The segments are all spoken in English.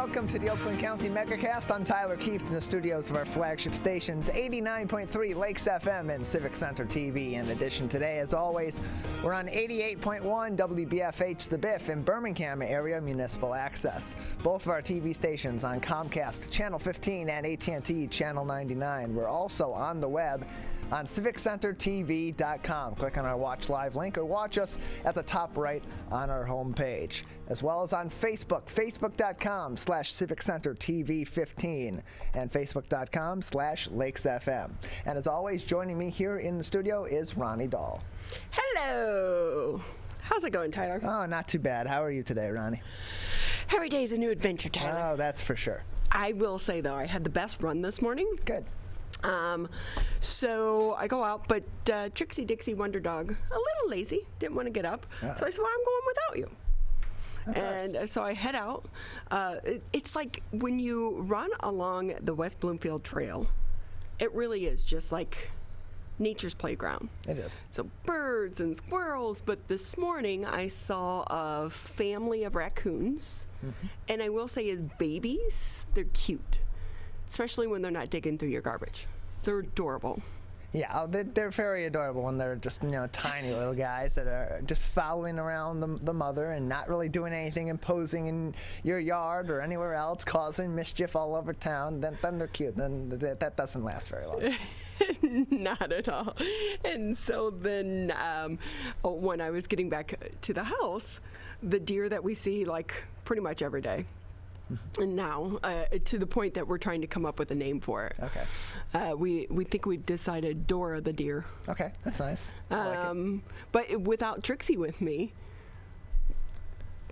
welcome to the Oakland County Megacast. I'm Tyler Keefe in the studios of our flagship stations, 89.3 Lakes FM and Civic Center TV. In addition, today, as always, we're on 88.1 WBFH The Biff in Birmingham area municipal access. Both of our TV stations on Comcast Channel 15 and AT&T Channel 99. We're also on the web on civiccentertv.com. Click on our Watch Live link or watch us at the top right on our homepage, as well as on Facebook, facebook.com/CivicCenterTV15 and facebook.com/LakesFM. And as always, joining me here in the studio is Ronnie Dahl. Hello. How's it going, Tyler? Oh, not too bad. How are you today, Ronnie? Every day's a new adventure, Tyler. Oh, that's for sure. I will say, though, I had the best run this morning. Good. So I go out, but Trixie Dixie Wonder Dog, a little lazy, didn't want to get up. So I said, well, I'm going without you. And so I head out. It's like when you run along the West Bloomfield Trail, it really is just like nature's playground. It is. So birds and squirrels, but this morning I saw a family of raccoons, and I will say as babies, they're cute. Especially when they're not digging through your garbage. They're adorable. Yeah, they're very adorable when they're just, tiny little guys that are just following around the mother and not really doing anything, imposing in your yard or anywhere else, causing mischief all over town. Then they're cute. Then that doesn't last very long. Not at all. And so then when I was getting back to the house, the deer that we see like pretty much every day, and now, to the point that we're trying to come up with a name for it. Okay. We think we've decided Dora the deer. Okay, that's nice. I like it. But without Trixie with me,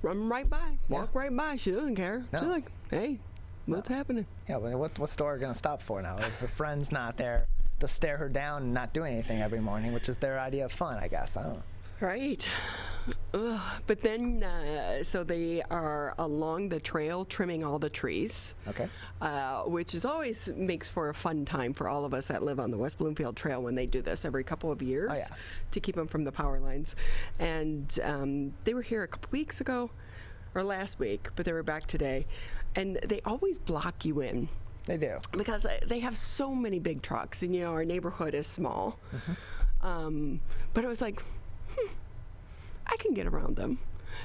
run right by, walk right by. She doesn't care. No. She's like, hey, what's happening? Yeah, well, what's Dora going to stop for now? If her friend's not there to stare her down and not do anything every morning, which is their idea of fun, I guess. I don't know. Right. But then, so they are along the trail trimming all the trees. Okay. Which is always makes for a fun time for all of us that live on the West Bloomfield Trail when they do this every couple of years to keep them from the power lines. And they were here a couple weeks ago, or last week, but they were back today. And they always block you in. They do. Because they have so many big trucks, and our neighborhood is small. But it was like, I can get around them.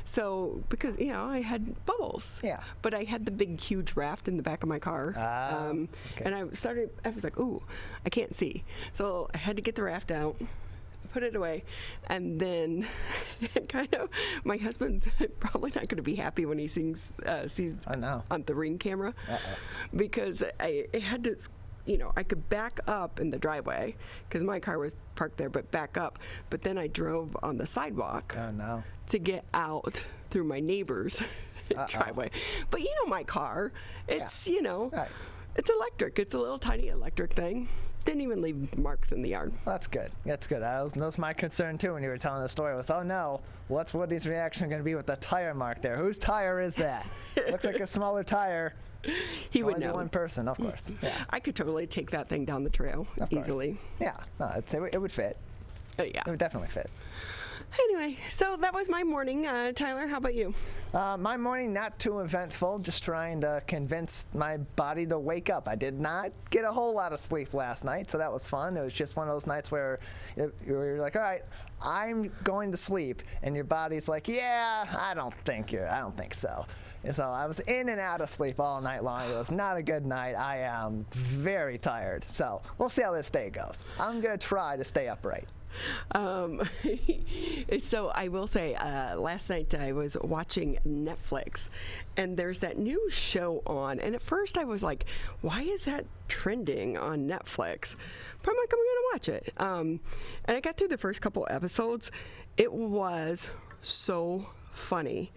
So, because, I had bubbles. Yeah. But I had the big, huge raft in the back of my car. Okay. And I was like, ooh, I can't see. So I had to get the raft out, put it away, and then my husband's probably not going to be happy when he sees on the Ring camera. Because I had to... I could back up in the driveway because my car was parked there, but back up. But then I drove on the sidewalk to get out through my neighbor's driveway. But my car, it's, it's electric. It's a little tiny electric thing. Didn't even leave marks in the yard. Well, that's good. That's good. That was my concern, too, when you were telling the story. Was, oh, no, what's Woody's reaction going to be with the tire mark there? Whose tire is that? Looks like a smaller tire. He would know. One person, of course. Yeah. I could totally take that thing down the trail easily. Yeah, no, it would fit. Yeah. It would definitely fit. Anyway, so that was my morning. Tyler, how about you? My morning, not too eventful, just trying to convince my body to wake up. I did not get a whole lot of sleep last night, so that was fun. It was just one of those nights where you're like, all right, I'm going to sleep, and your body's like, yeah, I don't think so. And so I was in and out of sleep all night long. It was not a good night. I am very tired. So we'll see how this day goes. I'm going to try to stay upright. So I will say, last night I was watching Netflix, and there's that new show on. And at first I was like, why is that trending on Netflix? But I'm like, I'm going to watch it. And I got through the first couple episodes. It was so funny.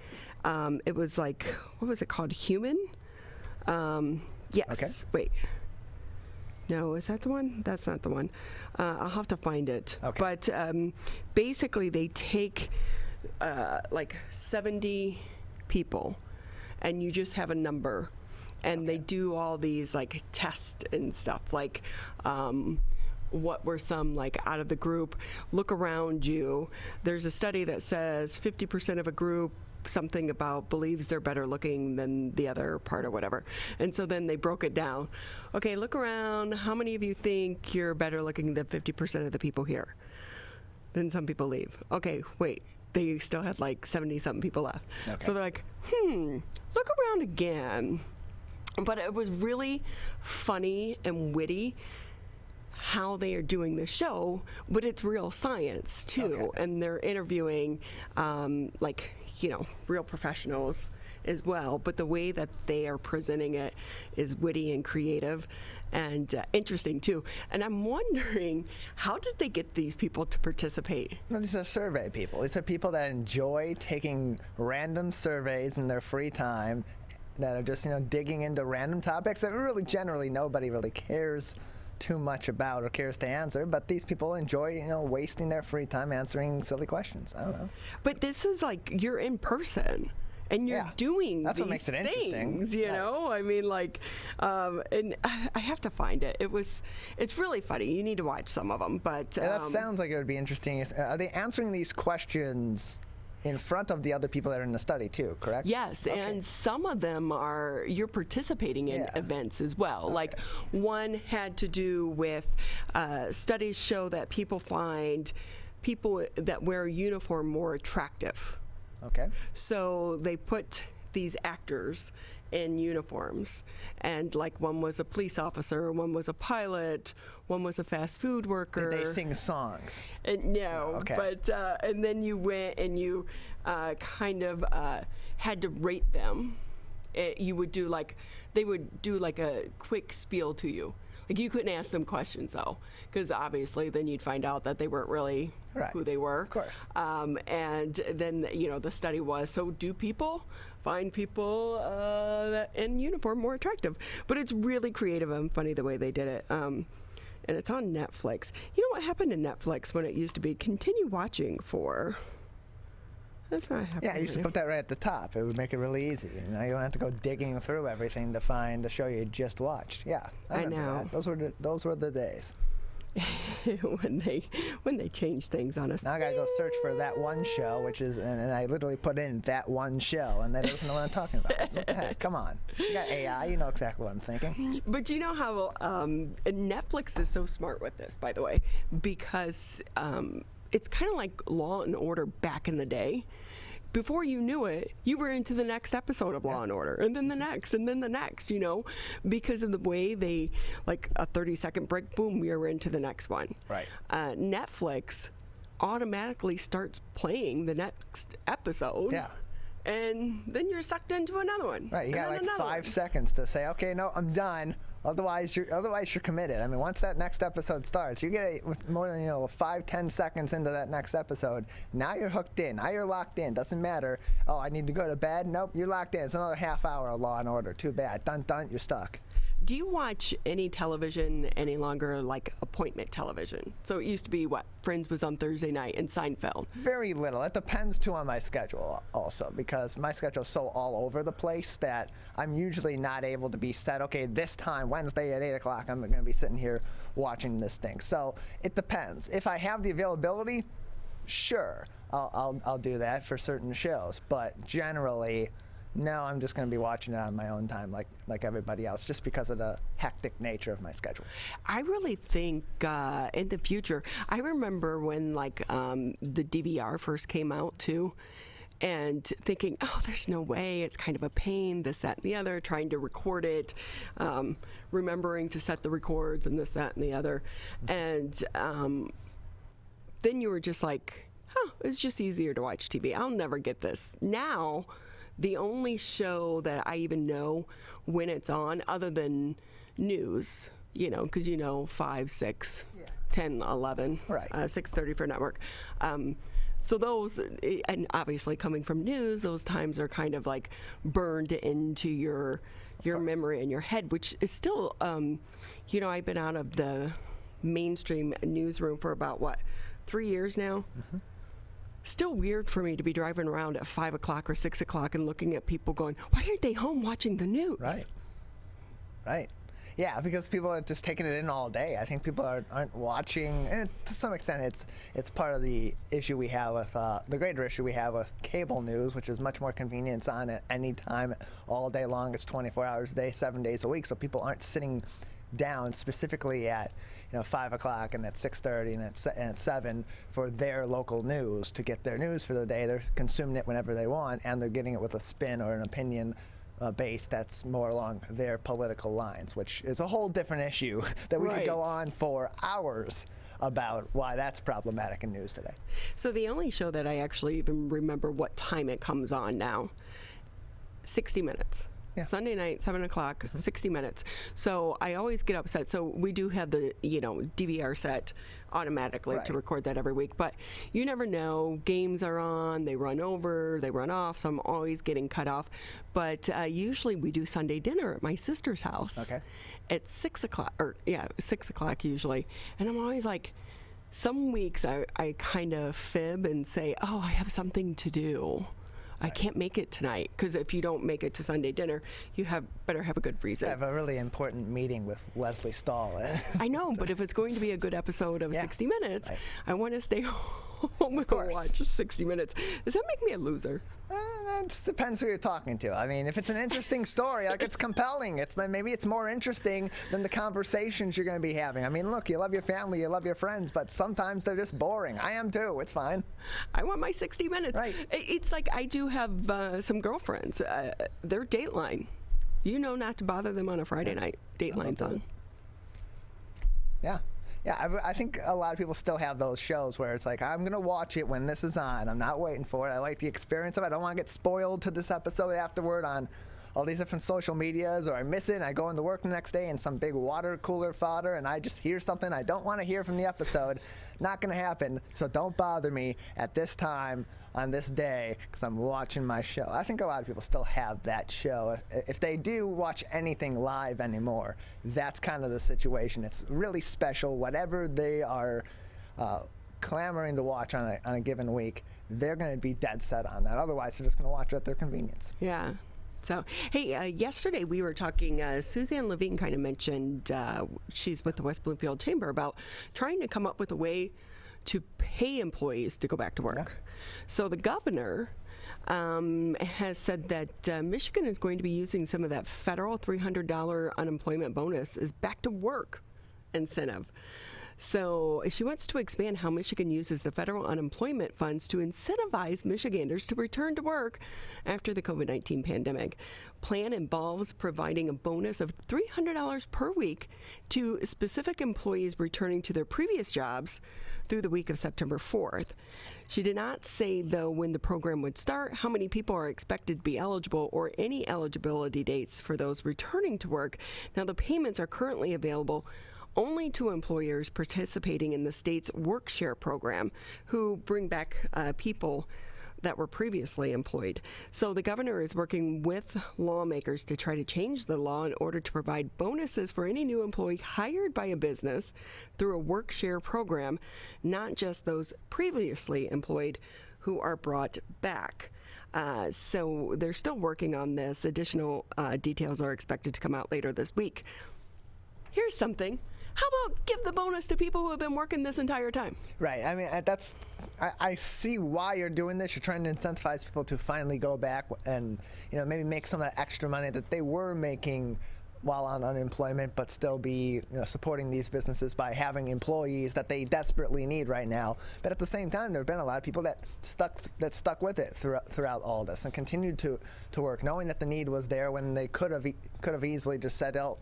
It was like, what was it called? Human? Yes. Okay. Wait. No, is that the one? That's not the one. I'll have to find it. Okay. But basically, they take like 70 people, and you just have a number, and they do all these like tests and stuff, like what were some like out of the group. Look around you. There's a study that says 50% of a group something about believes they're better looking than the other part or whatever. And so then they broke it down. Okay, look around. How many of you think you're better looking than 50% of the people here? Then some people leave. Okay, wait. They still had like 70-something people left. Okay. So they're like, look around again. But it was really funny and witty how they are doing the show, but it's real science too. Okay. And they're interviewing real professionals as well, but the way that they are presenting it is witty and creative and interesting too. And I'm wondering, how did they get these people to participate? Well, these are survey people. These are people that enjoy taking random surveys in their free time, that are just digging into random topics that really generally nobody really cares too much about or cares to answer, but these people enjoy wasting their free time answering silly questions. I don't know. But this is like, you're in person and you're doing that's these what makes it interesting. Things, you know? I mean, like, and I have to find it. It's really funny. You need to watch some of them. But that sounds like it would be interesting. Are they answering these questions in front of the other people that are in the study too, correct? Yes, okay. And some of them you're participating in events as well. Okay. Like one had to do with studies show that people find people that wear a uniform more attractive. Okay. So they put these actors in uniforms, and like one was a police officer, one was a pilot, one was a fast food worker. Did they sing songs? No, okay. But and then you went and you kind of had to rate them. You would do they would do like a quick spiel to you. Like you couldn't ask them questions though, because obviously then you'd find out that they weren't really who they were. Of course. And then the study was, so do people find people that in uniform more attractive? But it's really creative and funny the way they did it. And it's on Netflix. You know what happened to Netflix when it used to be continue watching for? That's not happening. Yeah, you should put that right at the top. It would make it really easy. You don't have to go digging through everything to find the show you just watched. Yeah, I remember that. Those were the days. when they change things on us. Now I gotta go search for that one show, which is, and I literally put in that one show, and that doesn't know what I'm talking about. What the heck? Come on, you got AI, you know exactly what I'm thinking. But you know how Netflix is so smart with this, by the way, because it's kind of like Law and Order back in the day. Before you knew it, you were into the next episode of Law and Order, and then the next, and then the next, because of the way they, like a 30-second break, boom, we were into the next one. Right. Netflix automatically starts playing the next episode. Yeah. And then you're sucked into another one. Right, you got like 5 seconds to say, okay, no, I'm done. Otherwise you're committed. I mean, once that next episode starts, you get with more than 5-10 seconds into that next episode. Now you're hooked in. Now you're locked in. Doesn't matter. Oh, I need to go to bed. Nope, you're locked in. It's another half hour of Law and Order. Too bad. Dun dun. You're stuck. Do you watch any television any longer, like appointment television? So it used to be Friends was on Thursday night and Seinfeld. Very little. It depends too on my schedule also, because my schedule is so all over the place that I'm usually not able to be set, okay, this time, Wednesday at 8 o'clock, I'm going to be sitting here watching this thing. So it depends. If I have the availability, sure, I'll do that for certain shows. But generally, no, I'm just going to be watching it on my own time like everybody else, just because of the hectic nature of my schedule. I really think in the future, I remember when the DVR first came out too, and thinking, oh, there's no way, it's kind of a pain, this, that, and the other, trying to record it, remembering to set the records and this, that, and the other. And then you were just like, oh, it's just easier to watch TV. I'll never get this. Now, the only show that I even know when it's on, other than news, because 5, 6, 10, 11, right. 6:30 for network. So those, and obviously coming from news, those times are kind of like burned into your memory and your head, which is still, I've been out of the mainstream newsroom for about 3 years now. Mm-hmm. Still weird for me to be driving around at 5 o'clock or 6 o'clock and looking at people going, why aren't they home watching the news? Right. Yeah, because people are just taking it in all day. I think people aren't watching, and to some extent it's part of the issue we have with, the greater issue we have with cable news, which is much more convenient. It's on at any time, all day long. It's 24 hours a day, 7 days a week, so people aren't sitting down specifically at 5 o'clock and at 6:30 and at 7 for their local news to get their news for the day. They're consuming it whenever they want, and they're getting it with a spin or an opinion base that's more along their political lines, which is a whole different issue that we could go on for hours about why that's problematic in news today. So the only show that I actually even remember what time it comes on now, 60 Minutes. Yeah. Sunday night, 7 o'clock, 60 Minutes. So I always get upset. So we do have the, DVR set automatically to record that every week. But you never know. Games are on. They run over. They run off. So I'm always getting cut off. But usually we do Sunday dinner at my sister's house. Okay. At 6 o'clock. 6 o'clock usually. And I'm always like, some weeks I kind of fib and say, oh, I have something to do. I can't make it tonight, because if you don't make it to Sunday dinner, you better have a good reason. I have a really important meeting with Leslie Stahl. I know, but if it's going to be a good episode of 60 Minutes, I want to stay home and watch 60 Minutes. Does that make me a loser? That just depends who you're talking to. I mean, if it's an interesting story, like it's compelling, maybe it's more interesting than the conversations you're going to be having. I mean, look, you love your family, you love your friends, but sometimes they're just boring. I am too. It's fine. I want my 60 Minutes. Right. It's like I do have some girlfriends. They're Dateline. Not to bother them on a Friday night. Dateline's on. Yeah. Yeah, I think a lot of people still have those shows where it's like, I'm going to watch it when this is on. I'm not waiting for it. I like the experience of it. I don't want to get spoiled to this episode afterward on all these different social medias, or I miss it and I go into work the next day and some big water cooler fodder and I just hear something I don't want to hear from the episode. Not going to happen. So don't bother me at this time on this day because I'm watching my show. I think a lot of people still have that show. If they do watch anything live anymore, that's kind of the situation. It's really special. Whatever they are clamoring to watch on a given week, they're going to be dead set on that. Otherwise, they're just going to watch it at their convenience. Yeah. So, hey, yesterday we were talking, Suzanne Levine kind of mentioned, she's with the West Bloomfield Chamber, about trying to come up with a way to pay employees to go back to work. Yeah. So the governor has said that Michigan is going to be using some of that federal $300 unemployment bonus as back to work incentive. So she wants to expand how Michigan uses the federal unemployment funds to incentivize Michiganders to return to work after the COVID-19 pandemic. Plan involves providing a bonus of $300 per week to specific employees returning to their previous jobs through the week of September 4th. She did not say, though, when the program would start, how many people are expected to be eligible, or any eligibility dates for those returning to work. Now, the payments are currently available only to employers participating in the state's work share program who bring back people that were previously employed. So the governor is working with lawmakers to try to change the law in order to provide bonuses for any new employee hired by a business through a work share program, not just those previously employed who are brought back. So they're still working on this. Additional details are expected to come out later this week. Here's something. How about give the bonus to people who have been working this entire time? Right. I mean, I see why you're doing this. You're trying to incentivize people to finally go back and, maybe make some of that extra money that they were making while on unemployment, but still be supporting these businesses by having employees that they desperately need right now. But at the same time, there have been a lot of people that stuck with it throughout all this and continued to work, knowing that the need was there when they could have easily just said, "Oh,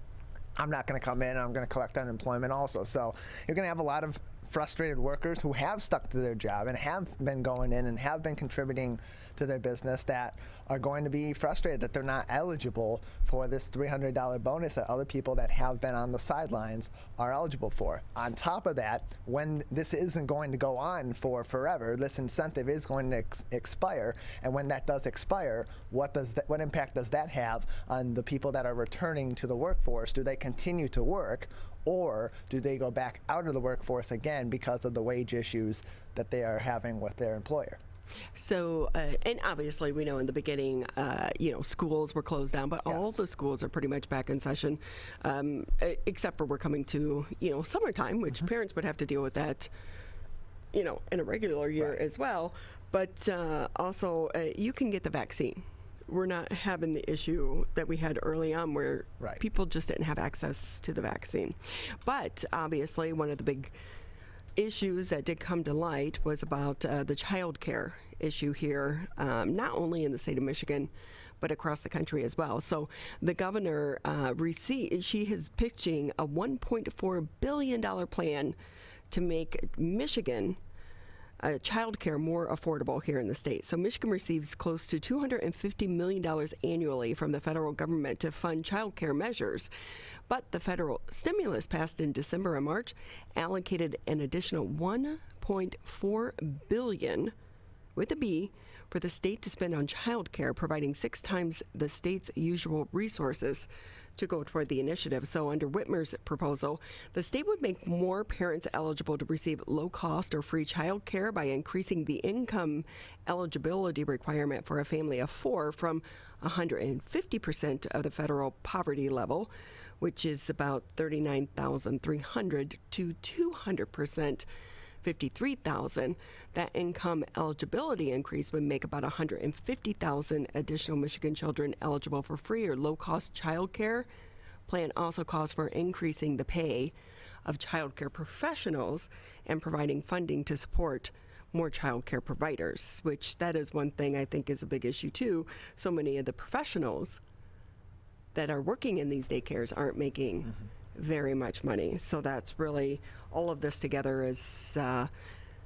I'm not going to come in, I'm going to collect unemployment also." So you're going to have a lot of frustrated workers who have stuck to their job and have been going in and have been contributing to their business that are going to be frustrated that they're not eligible for this $300 bonus that other people that have been on the sidelines are eligible for. On top of that, when this isn't going to go on for forever, this incentive is going to expire, and when that does expire, what impact does that have on the people that are returning to the workforce? Do they continue to work, or do they go back out of the workforce again because of the wage issues that they are having with their employer? So, and obviously we know in the beginning, schools were closed down, but all the schools are pretty much back in session, except for we're coming to, summertime, which parents would have to deal with that, in a regular year as well. But also, you can get the vaccine. We're not having the issue that we had early on where people just didn't have access to the vaccine. But obviously, one of the big issues that did come to light was about the child care issue here, not only in the state of Michigan, but across the country as well. So the governor, she is pitching a $1.4 billion plan to make Michigan child care more affordable here in the state. So Michigan receives close to $250 million annually from the federal government to fund child care measures. But the federal stimulus passed in December and March allocated an additional $1.4 billion, with a B, for the state to spend on child care, providing 6 times the state's usual resources to go toward the initiative. So under Whitmer's proposal, the state would make more parents eligible to receive low-cost or free child care by increasing the income eligibility requirement for a family of 4 from 150% of the federal poverty level, which is about $39,300, to 200%, $53,000. That income eligibility increase would make about 150,000 additional Michigan children eligible for free or low-cost child care. Plan also calls for increasing the pay of child care professionals and providing funding to support more child care providers, which that is one thing I think is a big issue too. So many of the professionals that are working in these daycares aren't making very much money. So that's really, all of this together has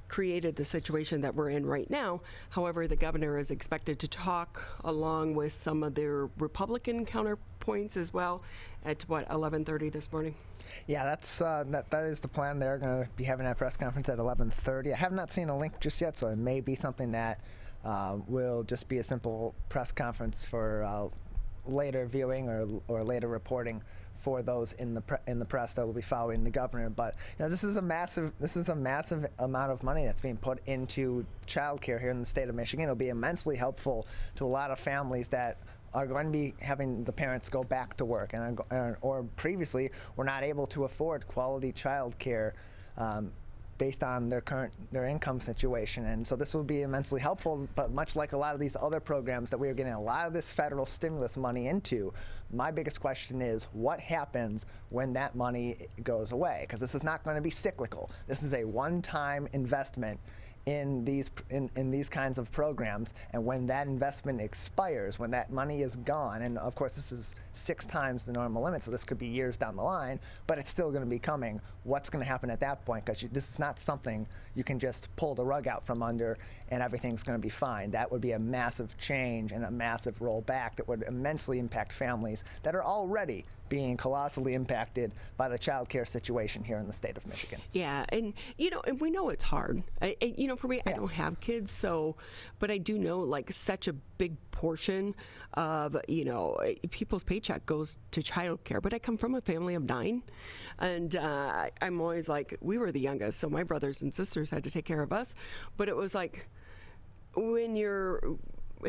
created the situation that we're in right now. However, the governor is expected to talk along with some of their Republican counterpoints as well at 11:30 this morning. Yeah, that's that is the plan. They're going to be having that press conference at 11:30. I have not seen a link just yet, so it may be something that will just be a simple press conference for later viewing or later reporting for those in the press that will be following the governor. But this is a massive amount of money that's being put into childcare here in the state of Michigan. It'll be immensely helpful to a lot of families that are going to be having the parents go back to work or previously were not able to afford quality childcare based on their income situation. And so this will be immensely helpful, but much like a lot of these other programs that we are getting a lot of this federal stimulus money into, my biggest question is what happens when that money goes away? Because this is not going to be cyclical. This is a one-time investment in these kinds of programs, and when that investment expires, when that money is gone, and of course this is 6 times the normal limit, so this could be years down the line, but it's still going to be coming. What's going to happen at that point? Because this is not something you can just pull the rug out from under and everything's going to be fine. That would be a massive change and a massive rollback that would immensely impact families that are already being colossally impacted by the child care situation here in the state of Michigan. Yeah, and and we know it's hard. For me, I don't have kids, but I do know like such a big portion of people's paycheck goes to child care. But I come from a family of 9, and I'm always like, we were the youngest, so my brothers and sisters had to take care of us. But it was like, when you're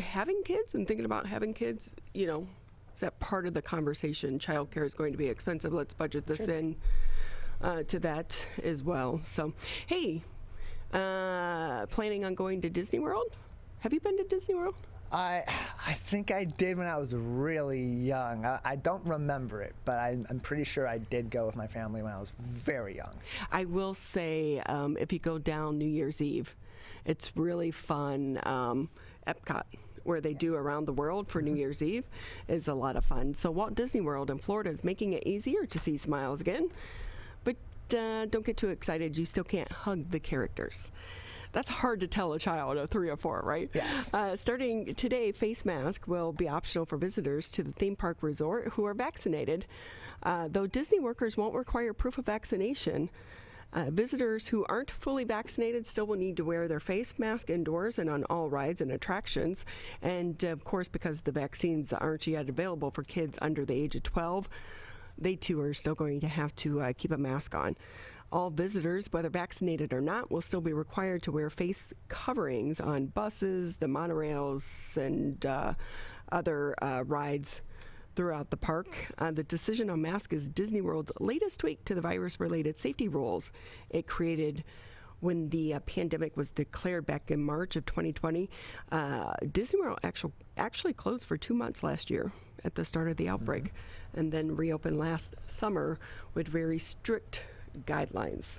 having kids and thinking about having kids, is that part of the conversation? Child care is going to be expensive. Let's budget this in to that as well. So, hey, planning on going to Disney World? Have you been to Disney World? I think I did when I was really young. I don't remember it, but I'm pretty sure I did go with my family when I was very young. I will say, if you go down New Year's Eve, it's really fun. Epcot, where they do around the world for New Year's Eve, is a lot of fun. So Walt Disney World in Florida is making it easier to see smiles again. But don't get too excited. You still can't hug the characters. That's hard to tell a child of 3 or 4, right? Yes. Starting today, face mask will be optional for visitors to the theme park resort who are vaccinated. Though Disney workers won't require proof of vaccination, visitors who aren't fully vaccinated still will need to wear their face mask indoors and on all rides and attractions. And of course, because the vaccines aren't yet available for kids under the age of 12, they too are still going to have to keep a mask on. All visitors, whether vaccinated or not, will still be required to wear face coverings on buses, the monorails, and other rides throughout the park. The decision on masks is Disney World's latest tweak to the virus-related safety rules it created when the pandemic was declared back in March of 2020. Disney World actually closed for 2 months last year at the start of the outbreak, and then reopened last summer with very strict guidelines.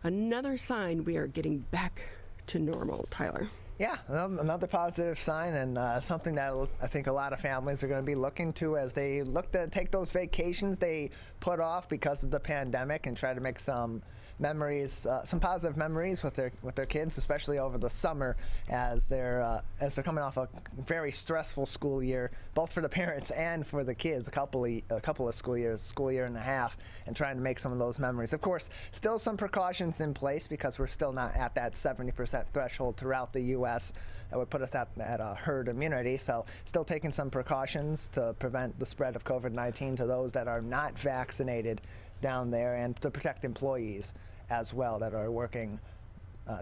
Another sign we are getting back to normal, Tyler. Yeah, another positive sign, and something that I think a lot of families are going to be looking to as they look to take those vacations they put off because of the pandemic, and try to make some memories, some positive memories with their kids, especially over the summer as they're coming off a very stressful school year, both for the parents and for the kids. A couple of school year and a half, and trying to make some of those memories. Of course, still some precautions in place because we're still not at that 70% threshold throughout the U.S. that would put us at a herd immunity. So still taking some precautions to prevent the spread of COVID-19 to those that are not vaccinated down there, and to protect employees as well that are working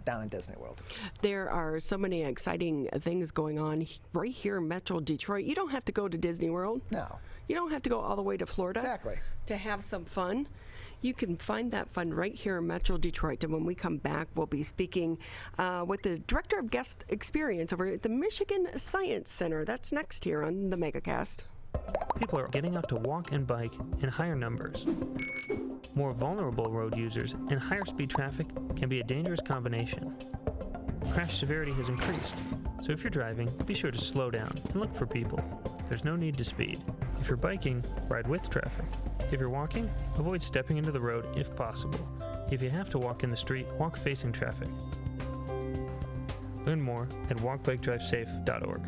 down in Disney World. There are so many exciting things going on right here in Metro Detroit. You don't have to go to Disney World. No. You don't have to go all the way to Florida. Exactly. To have some fun. You can find that fun right here in Metro Detroit. And when we come back, we'll be speaking with the Director of Guest Experience over at the Michigan Science Center. That's next here on the Megacast. People are getting out to walk and bike in higher numbers. More vulnerable road users and higher speed traffic can be a dangerous combination. Crash severity has increased, so if you're driving, be sure to slow down and look for people. There's no need to speed. If you're biking, ride with traffic. If you're walking, avoid stepping into the road if possible. If you have to walk in the street, walk facing traffic. Learn more at walkbikedrivesafe.org.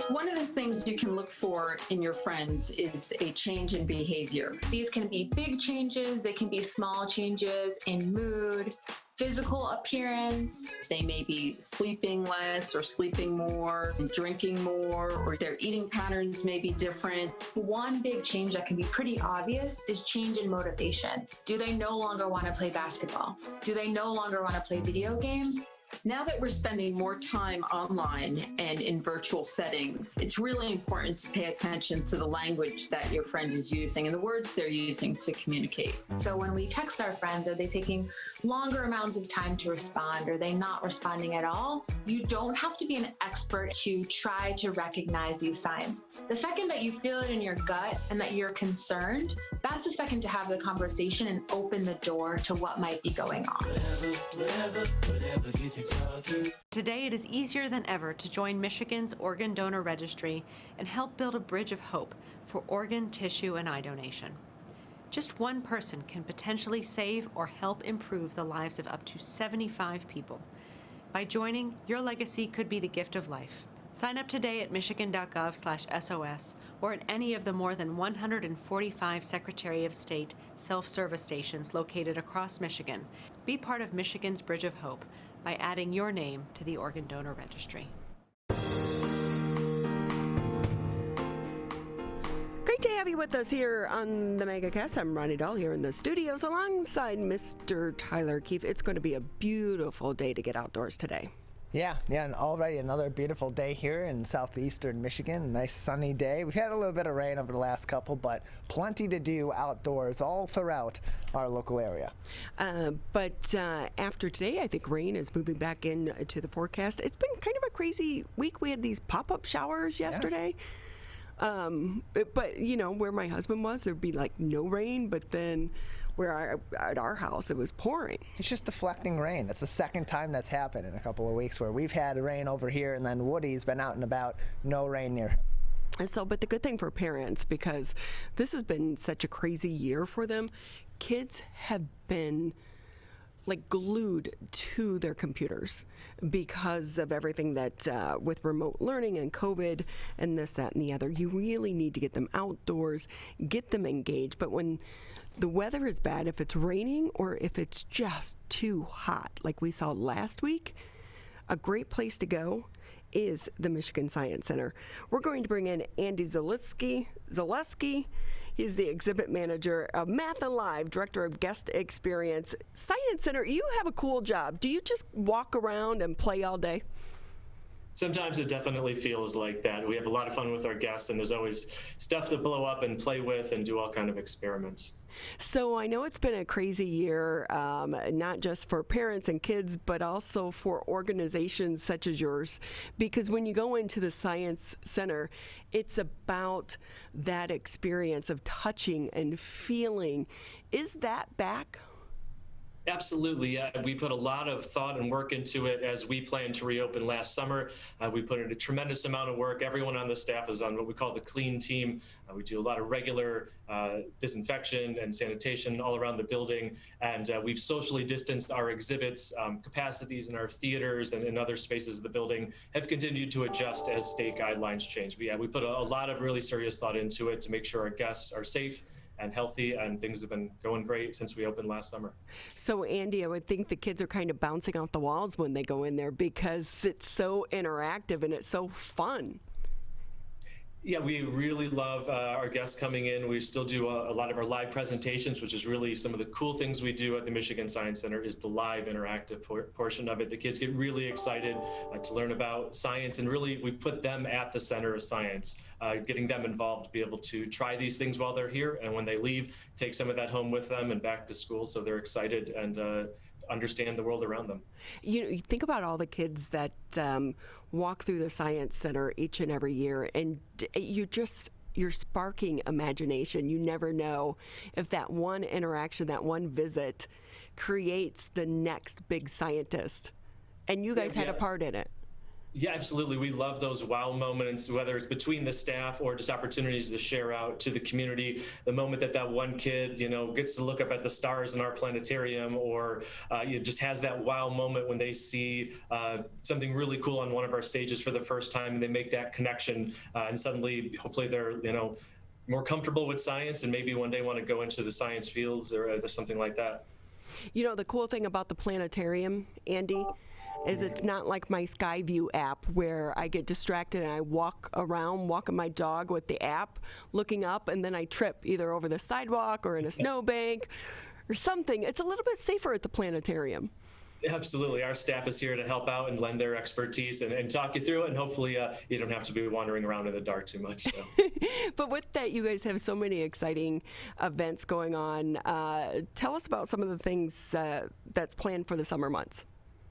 One of the things you can look for in your friends is a change in behavior. These can be big changes, they can be small changes in mood, physical appearance. They may be sleeping less or sleeping more, drinking more, or their eating patterns may be different. One big change that can be pretty obvious is change in motivation. Do they no longer want to play basketball? Do they no longer want to play video games? Now that we're spending more time online and in virtual settings, it's really important to pay attention to the language that your friend is using and the words they're using to communicate. So when we text our friends, are they taking longer amounts of time to respond? Are they not responding at all? You don't have to be an expert to try to recognize these signs. The second that you feel it in your gut and that you're concerned, that's the second to have the conversation and open the door to what might be going on. Today, it is easier than ever to join Michigan's Organ Donor Registry and help build a bridge of hope for organ, tissue, and eye donation. Just one person can potentially save or help improve the lives of up to 75 people. By joining, your legacy could be the gift of life. Sign up today at michigan.gov/SOS or at any of the more than 145 Secretary of State self-service stations located across Michigan. Be part of Michigan's Bridge of Hope by adding your name to the Organ Donor Registry. Great to have you with us here on the Megacast. I'm Ronnie Dahl here in the studios alongside Mr. Tyler Keefe. It's going to be a beautiful day to get outdoors today. Yeah, and already another beautiful day here in southeastern Michigan. Nice sunny day. We've had a little bit of rain over the last couple, but plenty to do outdoors all throughout our local area. But after today, I think rain is moving back into the forecast. It's been kind of a crazy week. We had these pop-up showers yesterday. Yeah. But, you know, where my husband was, there'd be like no rain, but then at our house, it was pouring. It's just deflecting rain. It's the second time that's happened in a couple of weeks where we've had rain over here, and then Woody's been out and about, no rain near him. And so, but the good thing for parents, because this has been such a crazy year for them, kids have been like glued to their computers because of everything that with remote learning and COVID and this, that, and the other. You really need to get them outdoors, get them engaged. But when the weather is bad, if it's raining or if it's just too hot, like we saw last week, a great place to go is the Michigan Science Center. We're going to bring in Andy Zulkiewski. He's the exhibit manager of Math Alive, director of guest experience. Science Center, you have a cool job. Do you just walk around and play all day? Sometimes it definitely feels like that. We have a lot of fun with our guests, and there's always stuff to blow up and play with and do all kind of experiments. So I know it's been a crazy year, not just for parents and kids, but also for organizations such as yours, because when you go into the Science Center, it's about that experience of touching and feeling. Is that back? Absolutely. Yeah. We put a lot of thought and work into it as we planned to reopen last summer. We put in a tremendous amount of work. Everyone on the staff is on what we call the clean team. We do a lot of regular disinfection and sanitation all around the building. And we've socially distanced our exhibits. Capacities in our theaters and in other spaces of the building have continued to adjust as state guidelines change. But yeah, we put a lot of really serious thought into it to make sure our guests are safe and healthy, and things have been going great since we opened last summer. So Andy, I would think the kids are kind of bouncing off the walls when they go in there because it's so interactive and it's so fun. Yeah, we really love our guests coming in. We still do a lot of our live presentations, which is really some of the cool things we do at the Michigan Science Center is the live interactive portion of it. The kids get really excited to learn about science, and really we put them at the center of science, getting them involved to be able to try these things while they're here, and when they leave, take some of that home with them and back to school, so they're excited and understand the world around them. You think about all the kids that walk through the Science Center each and every year, and you're sparking imagination. You never know if that one interaction, that one visit creates the next big scientist. And you guys had a part in it. Yeah, absolutely. We love those wow moments, whether it's between the staff or just opportunities to share out to the community. The moment that one kid, gets to look up at the stars in our planetarium, or just has that wow moment when they see something really cool on one of our stages for the first time, and they make that connection, and suddenly, hopefully, they're more comfortable with science, and maybe one day want to go into the science fields or something like that. The cool thing about the planetarium, Andy, is it's not like my Skyview app where I get distracted and I walking my dog with the app, looking up, and then I trip either over the sidewalk or in a snowbank or something. It's a little bit safer at the planetarium. Absolutely. Our staff is here to help out and lend their expertise and talk you through it, and hopefully you don't have to be wandering around in the dark too much. So. But with that, you guys have so many exciting events going on. Tell us about some of the things that's planned for the summer months.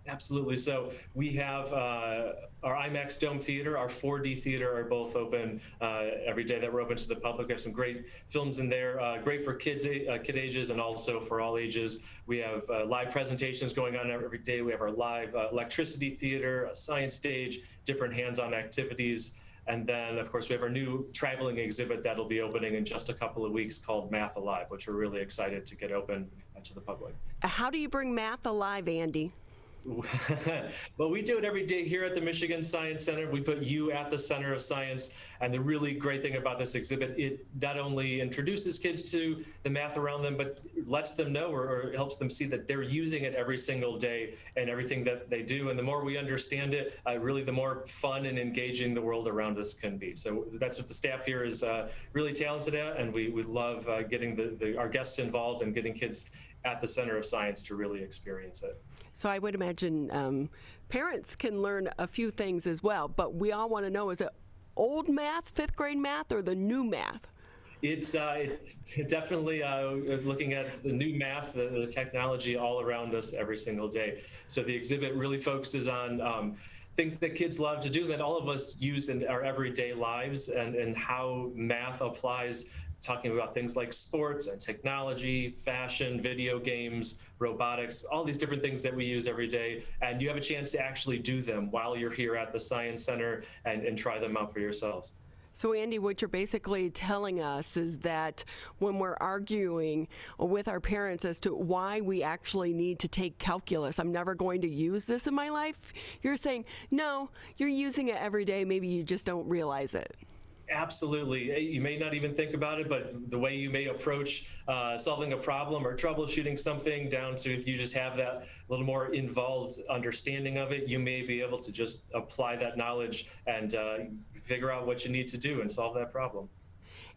Absolutely. So we have our IMAX Dome Theater, our 4D theater are both open every day that we're open to the public. We have some great films in there, great for kid ages and also for all ages. We have live presentations going on every day. We have our live electricity theater, a science stage, different hands-on activities. And then, of course, we have our new traveling exhibit that'll be opening in just a couple of weeks called Math Alive, which we're really excited to get open to the public. How do you bring math alive, Andy? Well, we do it every day here at the Michigan Science Center. We put you at the center of science. And the really great thing about this exhibit, it not only introduces kids to the math around them, but lets them know or helps them see that they're using it every single day and everything that they do. And the more we understand it, really the more fun and engaging the world around us can be. So that's what the staff here is really talented at. And we love getting our guests involved and getting kids at the center of science to really experience it. So I would imagine parents can learn a few things as well, but we all want to know, is it old math, fifth grade math, or the new math? It's definitely looking at the new math, the technology all around us every single day. So the exhibit really focuses on things that kids love to do that all of us use in our everyday lives, and how math applies, talking about things like sports and technology, fashion, video games, robotics, all these different things that we use every day. And you have a chance to actually do them while you're here at the Science Center and try them out for yourselves. So Andy, what you're basically telling us is that when we're arguing with our parents as to why we actually need to take calculus, I'm never going to use this in my life, you're saying, no, you're using it every day, maybe you just don't realize it. Absolutely. You may not even think about it, but the way you may approach solving a problem or troubleshooting something, down to if you just have that little more involved understanding of it, you may be able to just apply that knowledge and figure out what you need to do and solve that problem.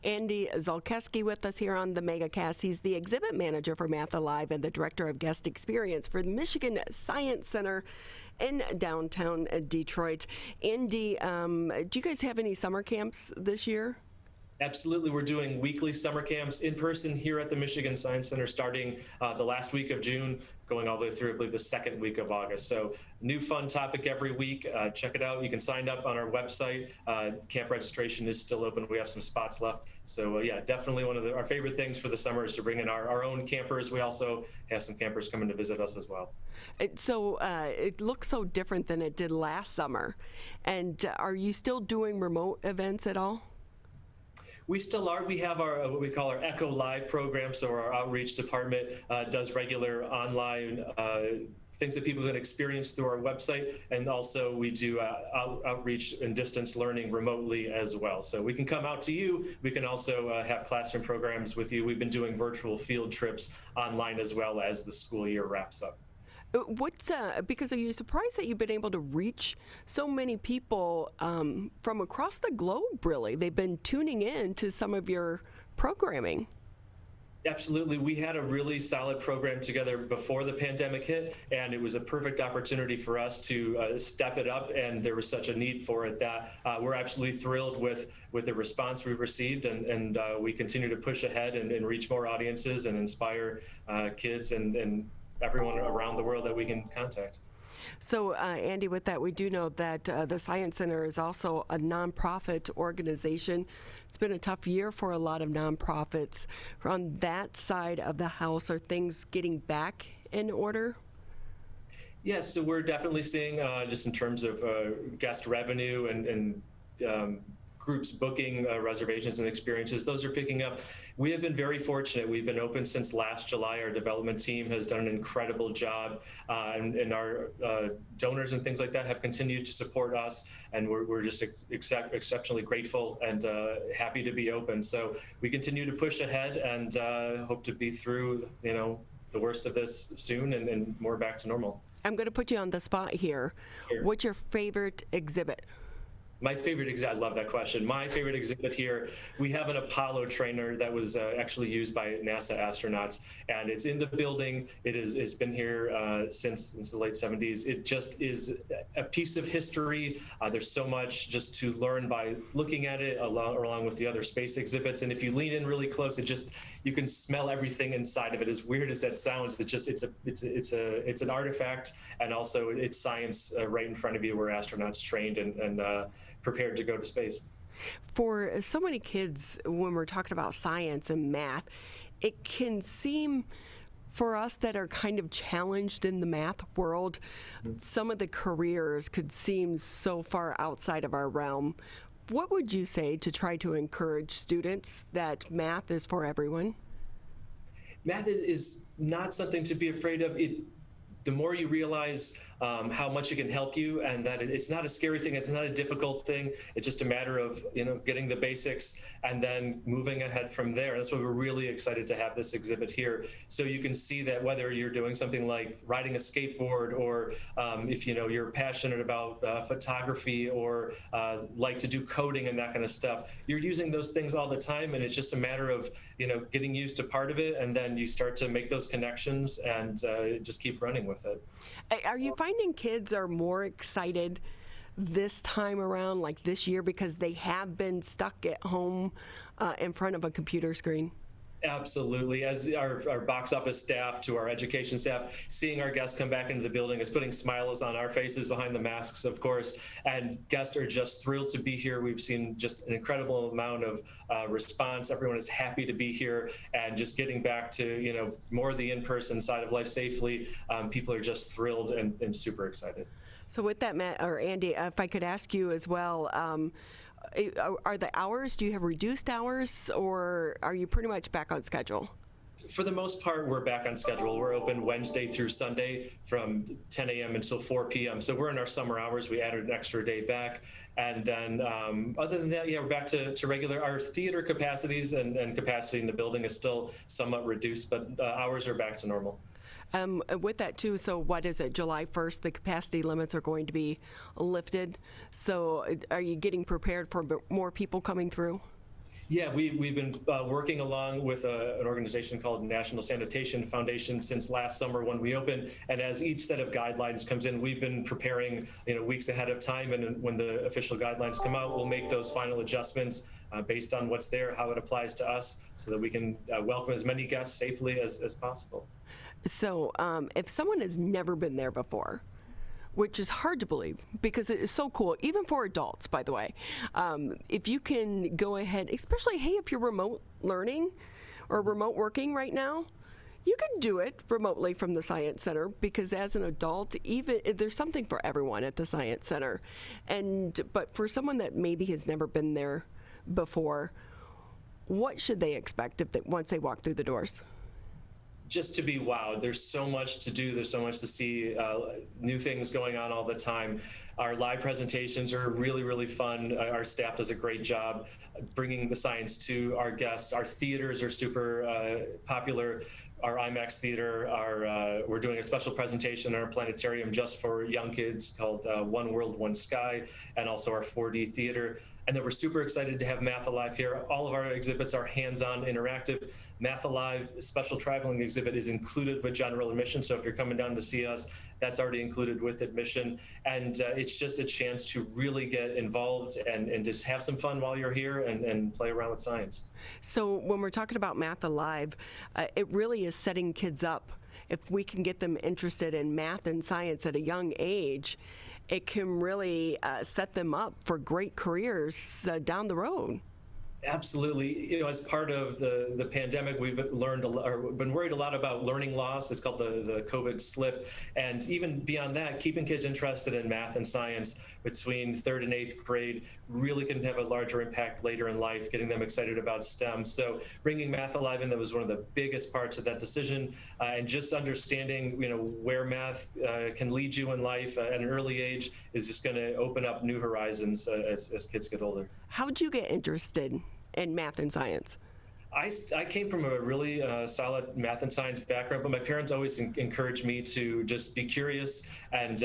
Andy Zulkiewski with us here on the Megacast. He's the exhibit manager for Math Alive and the director of guest experience for the Michigan Science Center in downtown Detroit. Andy, do you guys have any summer camps this year? Absolutely. We're doing weekly summer camps in person here at the Michigan Science Center starting the last week of June, going all the way through, I believe, the second week of August. So new fun topic every week. Check it out. You can sign up on our website. Camp registration is still open. We have some spots left. So yeah, definitely one of our favorite things for the summer is to bring in our own campers. We also have some campers coming to visit us as well. So it looks so different than it did last summer. And are you still doing remote events at all? We still are. We have our what we call our Echo Live program. So our outreach department does regular online things that people can experience through our website. And also we do outreach and distance learning remotely as well. So we can come out to you. We can also have classroom programs with you. We've been doing virtual field trips online as well as the school year wraps up. Because are you surprised that you've been able to reach so many people from across the globe, really? They've been tuning in to some of your programming. Absolutely. We had a really solid program together before the pandemic hit, and it was a perfect opportunity for us to step it up, and there was such a need for it that we're absolutely thrilled with the response we've received, and we continue to push ahead and reach more audiences and inspire kids and everyone around the world that we can contact. So, Andy, with that, we do know that the Science Center is also a nonprofit organization. It's been a tough year for a lot of nonprofits. On that side of the house, are things getting back in order? Yes, so we're definitely seeing, just in terms of guest revenue and groups booking reservations and experiences, those are picking up. We have been very fortunate. We've been open since last July. Our development team has done an incredible job, and our donors and things like that have continued to support us, and we're just exceptionally grateful and happy to be open. So we continue to push ahead and hope to be through, the worst of this soon and more back to normal. I'm going to put you on the spot here. Sure. What's your favorite exhibit? My favorite exhibit, I love that question. My favorite exhibit here, we have an Apollo trainer that was actually used by NASA astronauts, and it's in the building. It's been here since the late 70s. It just is a piece of history. There's so much just to learn by looking at it along with the other space exhibits. And if you lean in really close, you can smell everything inside of it. As weird as that sounds, it's an artifact, and also it's science right in front of you, where astronauts trained and prepared to go to space. For so many kids, when we're talking about science and math, it can seem for us that are kind of challenged in the math world, some of the careers could seem so far outside of our realm. What would you say to try to encourage students that math is for everyone? Math is not something to be afraid of. The more you realize how much it can help you, and that it's not a scary thing, it's not a difficult thing, it's just a matter of getting the basics and then moving ahead from there. That's why we're really excited to have this exhibit here, so you can see that whether you're doing something like riding a skateboard, or if you're passionate about photography, or like to do coding and that kind of stuff, you're using those things all the time, and it's just a matter of getting used to part of it, and then you start to make those connections and just keep running with it. Are you finding kids are more excited this time around, like this year, because they have been stuck at home in front of a computer screen? Absolutely. As our box office staff to our education staff, seeing our guests come back into the building is putting smiles on our faces behind the masks, of course, and guests are just thrilled to be here. We've seen just an incredible amount of response. Everyone is happy to be here, and just getting back to more of the in-person side of life safely. People are just thrilled and super excited. So with that, Matt or Andy, if I could ask you as well, are the hours, do you have reduced hours, or are you pretty much back on schedule? For the most part, we're back on schedule. We're open Wednesday through Sunday from 10 a.m. until 4 p.m. So we're in our summer hours. We added an extra day back. And then other than that, yeah, we're back to regular. Our theater capacities and capacity in the building is still somewhat reduced, but hours are back to normal. With that too, so what is it, July 1st, the capacity limits are going to be lifted. So are you getting prepared for more people coming through? Yeah, we've been working along with an organization called National Sanitation Foundation since last summer when we opened. And as each set of guidelines comes in, we've been preparing, weeks ahead of time. And when the official guidelines come out, we'll make those final adjustments based on what's there, how it applies to us, so that we can welcome as many guests safely as possible. So if someone has never been there before, which is hard to believe because it is so cool, even for adults, by the way. If you can go ahead, especially, hey, if you're remote learning or remote working right now, you can do it remotely from the Science Center, because as an adult, even there's something for everyone at the Science Center. But for someone that maybe has never been there before, what should they expect once they walk through the doors? Just to be wowed. There's so much to do. There's so much to see, new things going on all the time. Our live presentations are really, really fun. Our staff does a great job bringing the science to our guests. Our theaters are super popular. Our IMAX theater, we're doing a special presentation in our planetarium just for young kids called One World, One Sky, and also our 4D theater. And then we're super excited to have Math Alive here. All of our exhibits are hands-on interactive. Math Alive special traveling exhibit is included with general admission. So if you're coming down to see us, that's already included with admission. And it's just a chance to really get involved and just have some fun while you're here and play around with science. So when we're talking about Math Alive, it really is setting kids up. If we can get them interested in math and science at a young age, it can really set them up for great careers down the road. Absolutely. As part of the pandemic, we've been worried a lot about learning loss. It's called the COVID slip. And even beyond that, keeping kids interested in math and science between 3rd and 8th grade really can have a larger impact later in life, getting them excited about STEM. So bringing Math Alive in, that was one of the biggest parts of that decision. And just understanding, where math can lead you in life at an early age is just going to open up new horizons as kids get older. How'd you get interested in math and science? I came from a really solid math and science background, but my parents always encouraged me to just be curious and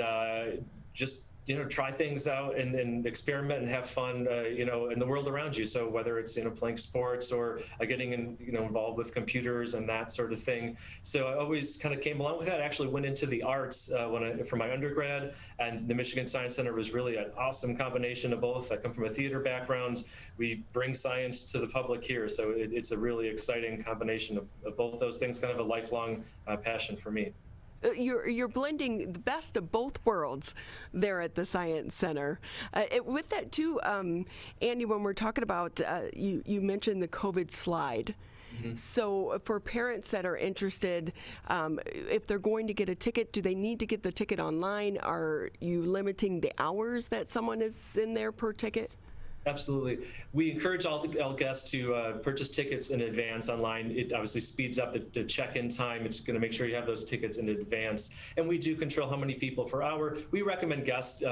just try things out and experiment and have fun, in the world around you. So whether it's, playing sports or getting involved with computers and that sort of thing. So I always kind of came along with that. I actually went into the arts for my undergrad, and the Michigan Science Center was really an awesome combination of both. I come from a theater background. We bring science to the public here. So it's a really exciting combination of both those things, kind of a lifelong passion for me. You're blending the best of both worlds there at the Science Center. With that too, Andy, when we're talking about, you mentioned the COVID slide. Mm-hmm. So for parents that are interested, if they're going to get a ticket, do they need to get the ticket online? Are you limiting the hours that someone is in there per ticket? Absolutely. We encourage all guests to purchase tickets in advance online. It obviously speeds up the check-in time. It's going to make sure you have those tickets in advance. And we do control how many people per hour. We recommend guests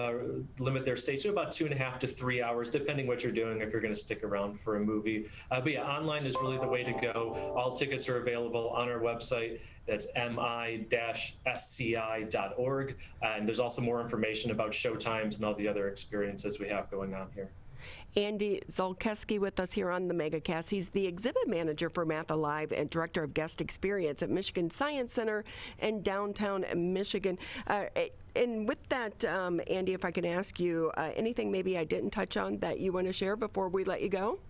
limit their stay to about 2.5 to 3 hours, depending what you're doing, if you're going to stick around for a movie. But yeah, online is really the way to go. All tickets are available on our website. That's mi-sci.org. And there's also more information about showtimes and all the other experiences we have going on here. Andy Zulkiewski with us here on the Megacast. He's the exhibit manager for Math Alive and director of guest experience at Michigan Science Center in downtown Michigan. And with that, Andy, if I can ask you anything maybe I didn't touch on that you want to share before we let you go?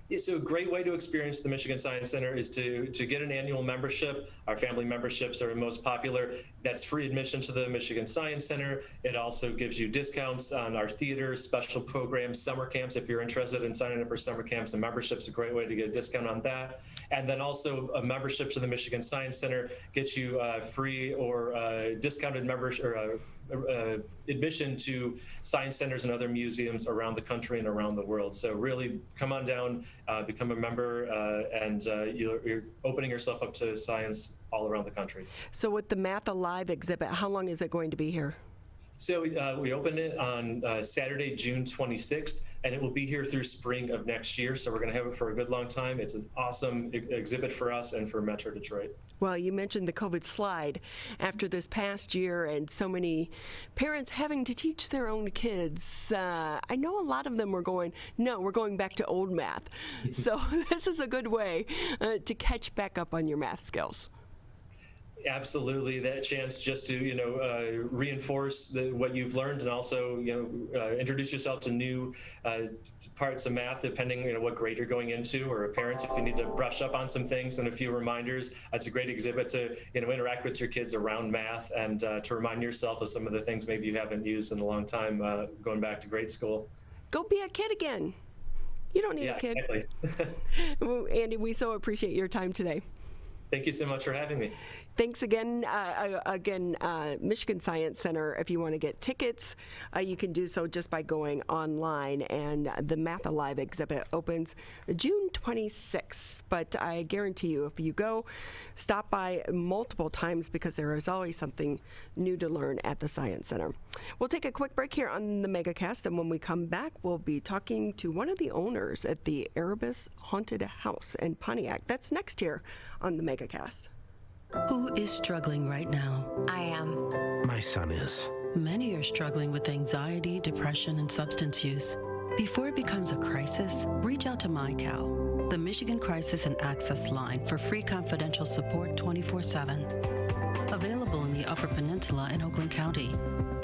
Yeah, so a great way to experience the Michigan Science Center is to get an annual membership. Our family memberships are most popular. That's free admission to the Michigan Science Center. It also gives you discounts on our theaters, special programs, summer camps. If you're interested in signing up for summer camps, and membership's a great way to get a discount on that. And then also a membership to the Michigan Science Center gets you free or discounted membership or admission to science centers and other museums around the country and around the world. So really come on down, become a member, and you're opening yourself up to science all around the country. So with the Math Alive exhibit, how long is it going to be here? So we opened it on Saturday, June 26th, and it will be here through spring of next year. So we're going to have it for a good long time. It's an awesome exhibit for us and for Metro Detroit. Well, you mentioned the COVID slide after this past year and so many parents having to teach their own kids. I know a lot of them were going, no, we're going back to old math. So this is a good way to catch back up on your math skills. Absolutely, that chance just to reinforce what you've learned, and also introduce yourself to new parts of math, depending what grade you're going into, or parents if you need to brush up on some things and a few reminders. It's a great exhibit to interact with your kids around math, and to remind yourself of some of the things maybe you haven't used in a long time going back to grade school. Go be a kid again. You don't need a kid. Exactly. Well, Andy, we so appreciate your time today. Thank you so much for having me. Thanks again. Michigan Science Center, if you want to get tickets, you can do so just by going online. And the Math Alive exhibit opens June 26th. But I guarantee you, if you go, stop by multiple times, because there is always something new to learn at the Science Center. We'll take a quick break here on the Megacast, and when we come back, we'll be talking to one of the owners at the Erebus Haunted House in Pontiac. That's next here on the Megacast. Who is struggling right now? I am. My son is. Many are struggling with anxiety, depression, and substance use. Before it becomes a crisis, reach out to MyCal, the Michigan Crisis and Access Line, for free confidential support 24/7. Available in the Upper Peninsula and Oakland County.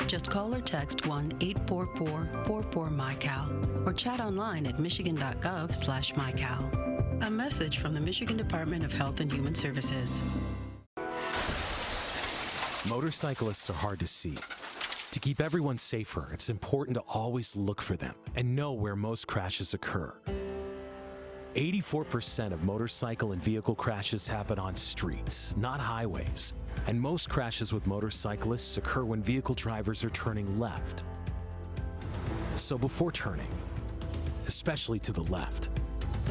Just call or text 1-844-44-MyCal or chat online at michigan.gov/MyCal. A message from the Michigan Department of Health and Human Services. Motorcyclists are hard to see. To keep everyone safer, it's important to always look for them and know where most crashes occur. 84% of motorcycle and vehicle crashes happen on streets, not highways. And most crashes with motorcyclists occur when vehicle drivers are turning left. So before turning, especially to the left,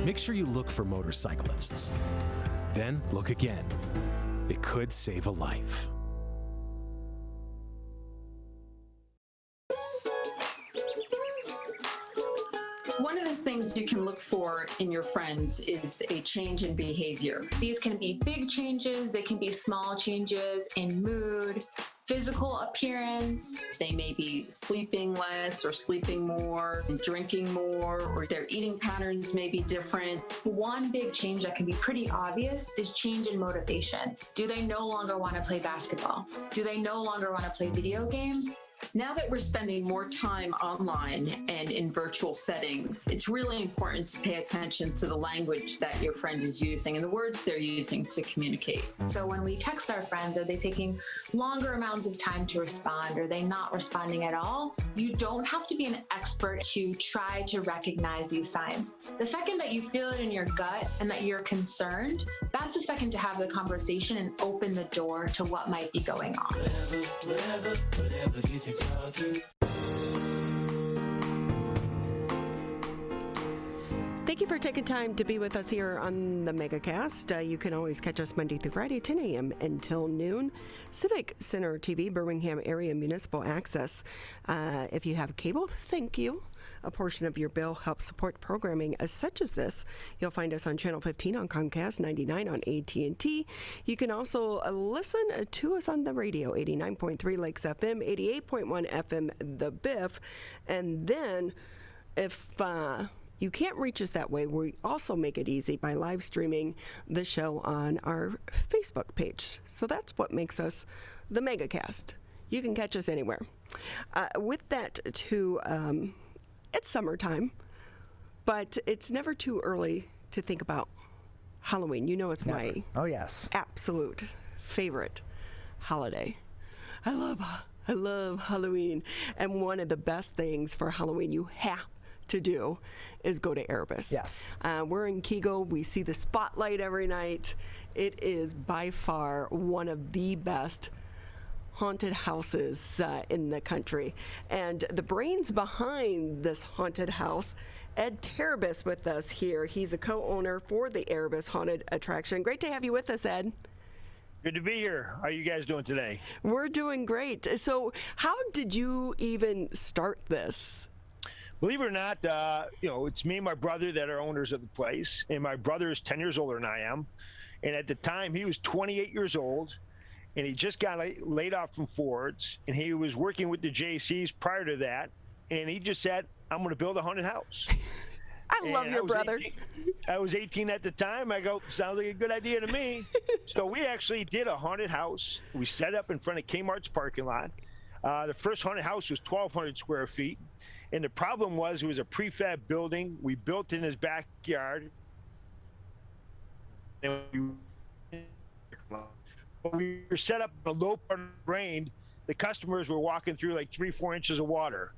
make sure you look for motorcyclists. Then look again. It could save a life. One of the things you can look for in your friends is a change in behavior. These can be big changes, they can be small changes in mood, physical appearance. They may be sleeping less or sleeping more, drinking more, or their eating patterns may be different. One big change that can be pretty obvious is change in motivation. Do they no longer want to play basketball? Do they no longer want to play video games? Now that we're spending more time online and in virtual settings, it's really important to pay attention to the language that your friend is using and the words they're using to communicate. So when we text our friends, are they taking longer amounts of time to respond? Are they not responding at all? You don't have to be an expert to try to recognize these signs. The second that you feel it in your gut and that you're concerned, that's a second to have the conversation and open the door to what might be going on. Whatever gets you talking. Thank you for taking time to be with us here on the Megacast. You can always catch us Monday through Friday, 10 a.m. until noon. Civic Center TV, Birmingham Area Municipal Access. If you have cable, thank you. A portion of your bill helps support programming such as this. You'll find us on Channel 15 on Comcast, 99 on AT&T. You can also listen to us on the radio, 89.3 Lakes FM, 88.1 FM The Biff. And then if you can't reach us that way, we also make it easy by live streaming the show on our Facebook page. So that's what makes us the Megacast. You can catch us anywhere. With that, too, it's summertime, but it's never too early to think about Halloween. You know, it's my absolute favorite holiday. I love Halloween. And one of the best things for Halloween you have to do is go to Erebus. Yes. We're in Kego. We see the spotlight every night. It is by far one of the best haunted houses in the country. And the brains behind this haunted house, Ed Terebus, with us here. He's a co-owner for the Erebus Haunted Attraction. Great to have you with us, Ed. Good to be here. How are you guys doing today? We're doing great. So how did you even start this? Believe it or not, it's me and my brother that are owners of the place. And my brother is 10 years older than I am. And at the time, he was 28 years old. And he just got laid off from Ford's. And he was working with the JCs prior to that. And he just said, I'm going to build a haunted house. I love your brother. I was 18 at the time. I go, sounds like a good idea to me. So we actually did a haunted house. We set up in front of Kmart's parking lot. The first haunted house was 1,200 square feet. And the problem was it was a prefab building. We built in his backyard. And we were set up in a low part of the rain. The customers were walking through like 3-4 inches of water.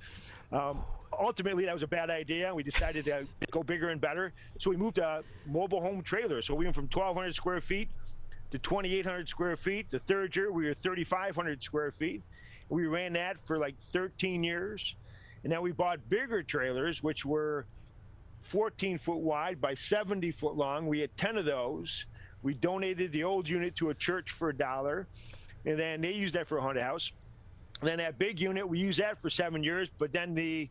Ultimately, that was a bad idea. We decided to go bigger and better. So we moved to mobile home trailers. So we went from 1,200 square feet to 2,800 square feet. The third year, we were 3,500 square feet. We ran that for like 13 years. And then we bought bigger trailers, which were 14 foot wide by 70 foot long. We had 10 of those. We donated the old unit to a church for $1. And then they used that for a haunted house. And then that big unit, we used that for 7 years. But then the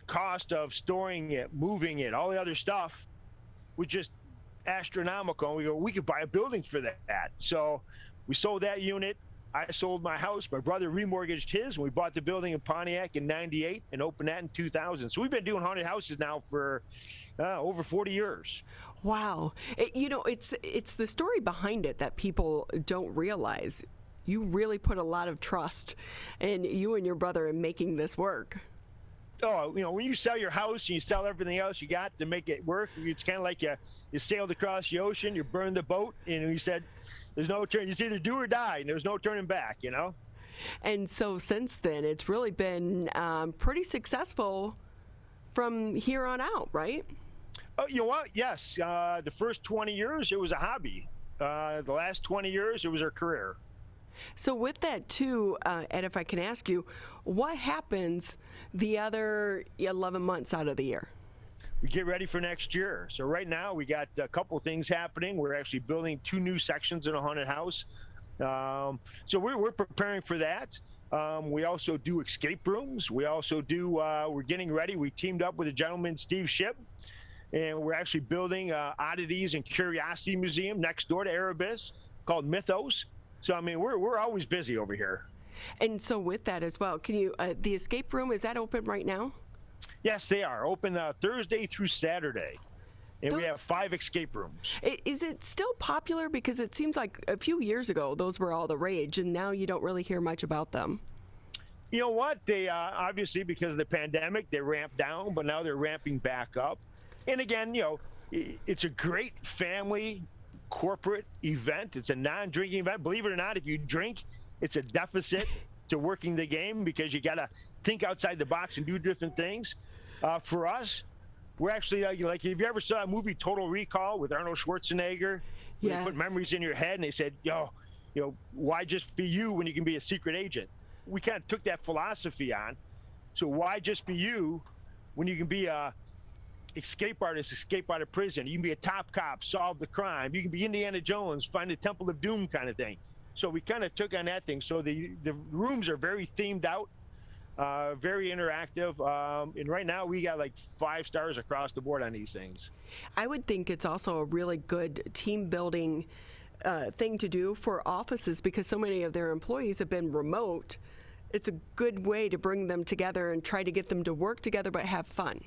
cost of storing it, moving it, all the other stuff was just astronomical. And we go, we could buy a building for that. So we sold that unit. I sold my house. My brother remortgaged his, and we bought the building in Pontiac in '98 and opened that in 2000. So we've been doing haunted houses now for over 40 years. Wow. It's the story behind it that people don't realize. You really put a lot of trust in you and your brother in making this work. Oh, when you sell your house and you sell everything else you got to make it work, it's kind of like you sailed across the ocean, you burned the boat, and you said, there's no turn. It's either do or die, and there's no turning back, And so since then, it's really been pretty successful from here on out, right? Oh, you know what? Yes. The first 20 years, it was a hobby. The last 20 years, it was our career. So with that, too, Ed, if I can ask you, what happens the other 11 months out of the year? We get ready for next year. So right now, we got a couple things happening. We're actually building 2 new sections in a haunted house. So we're preparing for that. We also do escape rooms. We also do, we're getting ready. We teamed up with a gentleman, Steve Ship, and we're actually building oddities and curiosity museum next door to Erebus called Mythos. So, we're always busy over here. And so with that as well, can you, the escape room, is that open right now? Yes, they are open Thursday through Saturday. And we have 5 escape rooms. Is it still popular? Because it seems like a few years ago, those were all the rage, and now you don't really hear much about them. You know what? They obviously, because of the pandemic, they ramped down, but now they're ramping back up. And again, it's a great family corporate event. It's a non-drinking event. Believe it or not, if you drink, it's a deficit to working the game because you got to think outside the box and do different things. For us, we're actually like if you ever saw a movie Total Recall with Arnold Schwarzenegger, yes. They put memories in your head and they said, why just be you when you can be a secret agent? We kind of took that philosophy on. So why just be you when you can be a escape artist, escape out of prison? You can be a top cop, solve the crime. You can be Indiana Jones, find the Temple of Doom kind of thing. So we kind of took on that thing. So the rooms are very themed out, very interactive. And right now we got like 5 stars across the board on these things. I would think it's also a really good team building thing to do for offices because so many of their employees have been remote. It's a good way to bring them together and try to get them to work together but have fun.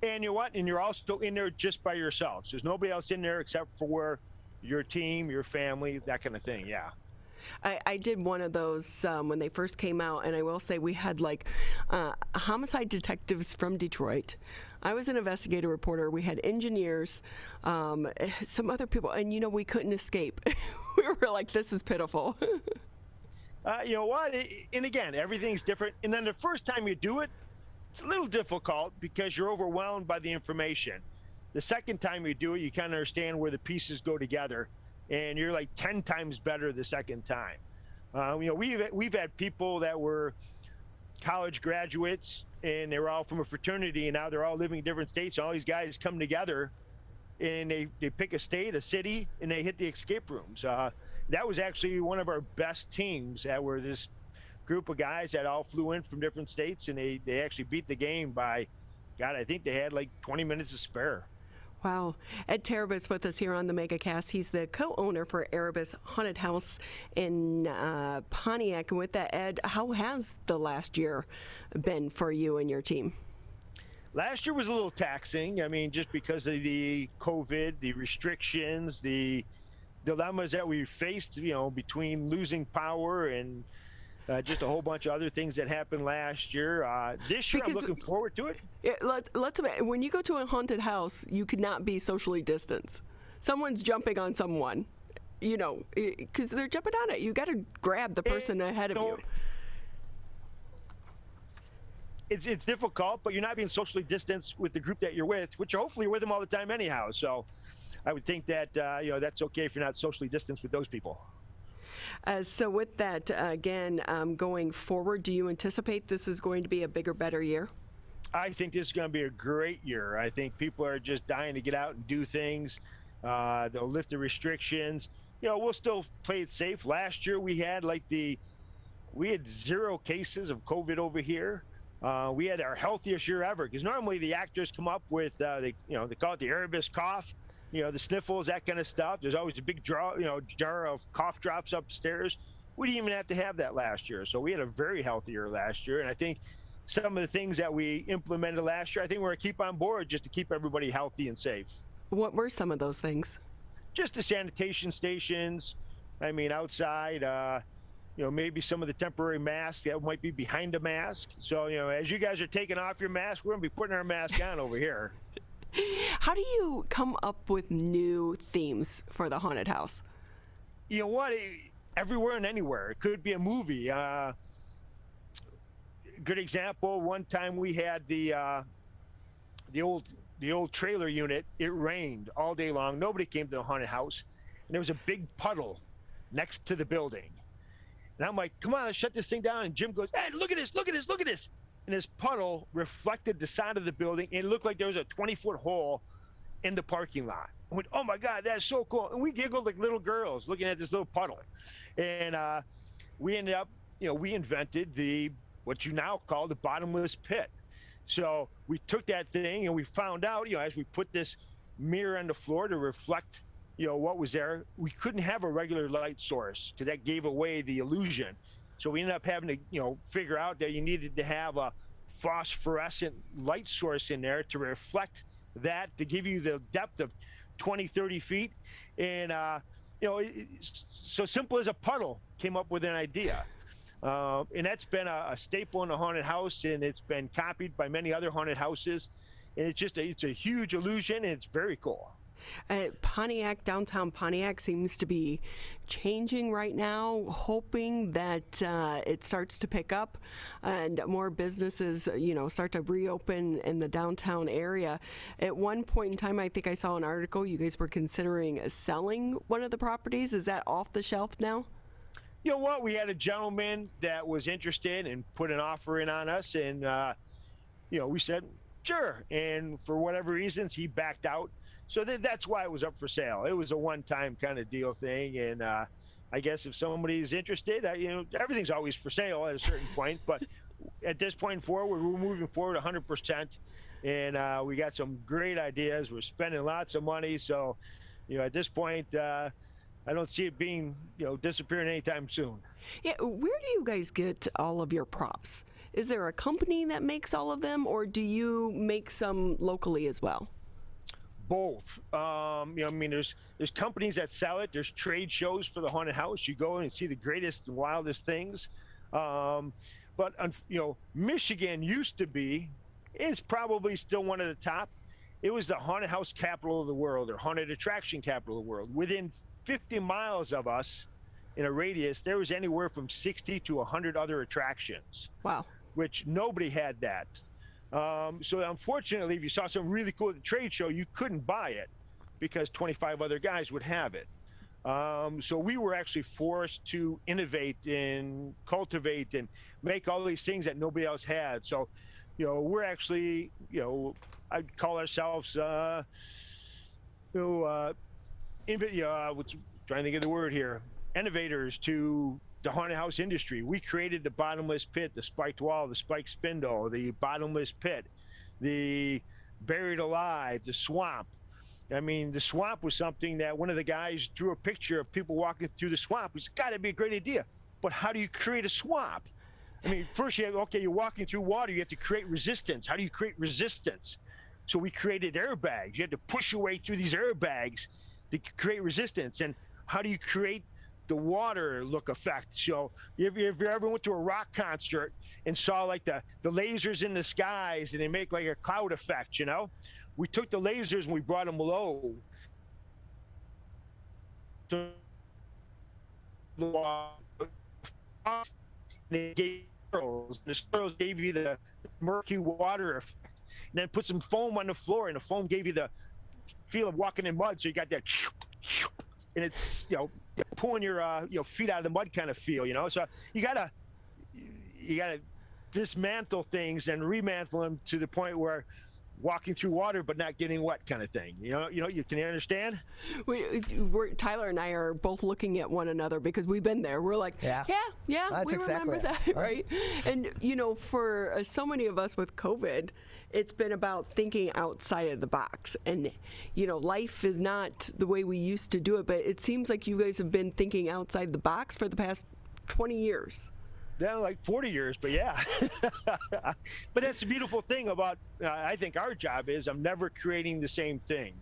And you know what? And you're also in there just by yourselves. There's nobody else in there except for your team, your family, that kind of thing. Yeah. I did one of those when they first came out, and I will say we had like homicide detectives from Detroit. I was an investigative reporter. We had engineers, some other people, and we couldn't escape. We were like, this is pitiful. You know what? And again, everything's different. And then the first time you do it, it's a little difficult because you're overwhelmed by the information. The second time you do it, you kind of understand where the pieces go together, and you're like 10 times better the second time. We've had people that were college graduates, and they were all from a fraternity, and now they're all living in different states. All these guys come together, and they pick a state, a city, and they hit the escape rooms. That was actually one of our best teams. That were this group of guys that all flew in from different states, and they actually beat the game by, God, I think they had like 20 minutes to spare. Wow. Ed Terebus with us here on the Megacast. He's the co-owner for Erebus Haunted House in Pontiac. And with that, Ed, how has the last year been for you and your team? Last year was a little taxing. I mean, just because of the COVID, the restrictions, the dilemmas that we faced, between losing power and just a whole bunch of other things that happened last year. This year, I'm looking forward to it. Let's when you go to a haunted house, you could not be socially distanced. Someone's jumping on someone, because they're jumping on it. You got to grab the person ahead of you. It's difficult, but you're not being socially distanced with the group that you're with, which hopefully you're with them all the time anyhow. So I would think that that's okay if you're not socially distanced with those people. So with that, again, going forward, do you anticipate this is going to be a bigger, better year? I think this is going to be a great year. I think people are just dying to get out and do things. They'll lift the restrictions. We'll still play it safe. Last year we had we had 0 cases of COVID over here. We had our healthiest year ever, because normally the actors come up with they call it the Erebus cough. The sniffles, that kind of stuff. There's always a big jar of cough drops upstairs. We didn't even have to have that last year. So we had a very healthy year last year. And I think some of the things that we implemented last year, I think we're going to keep on board just to keep everybody healthy and safe. What were some of those things? Just the sanitation stations. I mean, outside, maybe some of the temporary masks that might be behind a mask. So, as you guys are taking off your mask, we're going to be putting our mask on over here. How do you come up with new themes for the haunted house? You know what? Everywhere and anywhere. It could be a movie. Good example. One time we had the old trailer unit. It rained all day long. Nobody came to the haunted house, and there was a big puddle next to the building. And I'm like, "Come on, let's shut this thing down." And Jim goes, "Hey, look at this! Look at this! Look at this!" And this puddle reflected the side of the building, and it looked like there was a 20-foot hole in the parking lot. I went, "Oh my God, that's so cool!" And we giggled like little girls looking at this little puddle. And we ended up, we invented what you now call the bottomless pit. So we took that thing and we found out, as we put this mirror on the floor to reflect, what was there, we couldn't have a regular light source because that gave away the illusion. So we ended up having to, figure out that you needed to have a phosphorescent light source in there to reflect that, to give you the depth of 20, 30 feet. And, so simple as a puddle came up with an idea. And that's been a staple in the haunted house, and it's been copied by many other haunted houses. And it's a huge illusion, and it's very cool. Pontiac, downtown Pontiac seems to be changing right now, hoping that it starts to pick up and more businesses, start to reopen in the downtown area. At one point in time, I think I saw an article, you guys were considering selling one of the properties. Is that off the shelf now? You know what? We had a gentleman that was interested and put an offer in on us, and, we said, sure. And for whatever reasons, he backed out. So that's why it was up for sale. It was a one-time kind of deal thing, and I guess if somebody's interested, everything's always for sale at a certain point. But at this point forward, we're moving forward 100%, and we got some great ideas. We're spending lots of money, so at this point, I don't see it being disappearing anytime soon. Yeah, where do you guys get all of your props? Is there a company that makes all of them, or do you make some locally as well? Both. There's companies that sell it. There's trade shows for the haunted house. You go and see the greatest and wildest things. But Michigan used to be, is probably still one of the top. It was the haunted house capital of the world, or haunted attraction capital of the world. Within 50 miles of us, in a radius, there was anywhere from 60 to 100 other attractions. Wow. Which nobody had that. So unfortunately, if you saw something really cool at the trade show, you couldn't buy it because 25 other guys would have it. So we were actually forced to innovate and cultivate and make all these things that nobody else had. So, we're actually, I'd call ourselves, trying to think of the word here, innovators to the haunted house industry. We created the bottomless pit, the spiked wall, the spiked spindle, the bottomless pit, the buried alive, the swamp. I mean, the swamp was something that one of the guys drew a picture of people walking through the swamp. It's got to be a great idea. But how do you create a swamp? I mean, first you're walking through water, you have to create resistance. How do you create resistance? So we created airbags. You had to push your way through these airbags to create resistance. And how do you create the water look effect? So if you ever went to a rock concert and saw like the lasers in the skies and they make like a cloud effect, we took the lasers and we brought them low. So the swirls gave you the murky water effect. And then put some foam on the floor, and the foam gave you the feel of walking in mud. So you got that, and it's pulling your feet out of the mud kind of feel. So you gotta dismantle things and remantle them to the point where walking through water but not getting wet kind of thing. You can understand? Tyler and I are both looking at one another because we've been there. We're like, yeah, That's we remember exactly that, right? And for so many of us with COVID, it's been about thinking outside of the box. And life is not the way we used to do it, but it seems like you guys have been thinking outside the box for the past 20 years. Yeah, like 40 years, but yeah. But that's the beautiful thing about, I think our job is I'm never creating the same thing.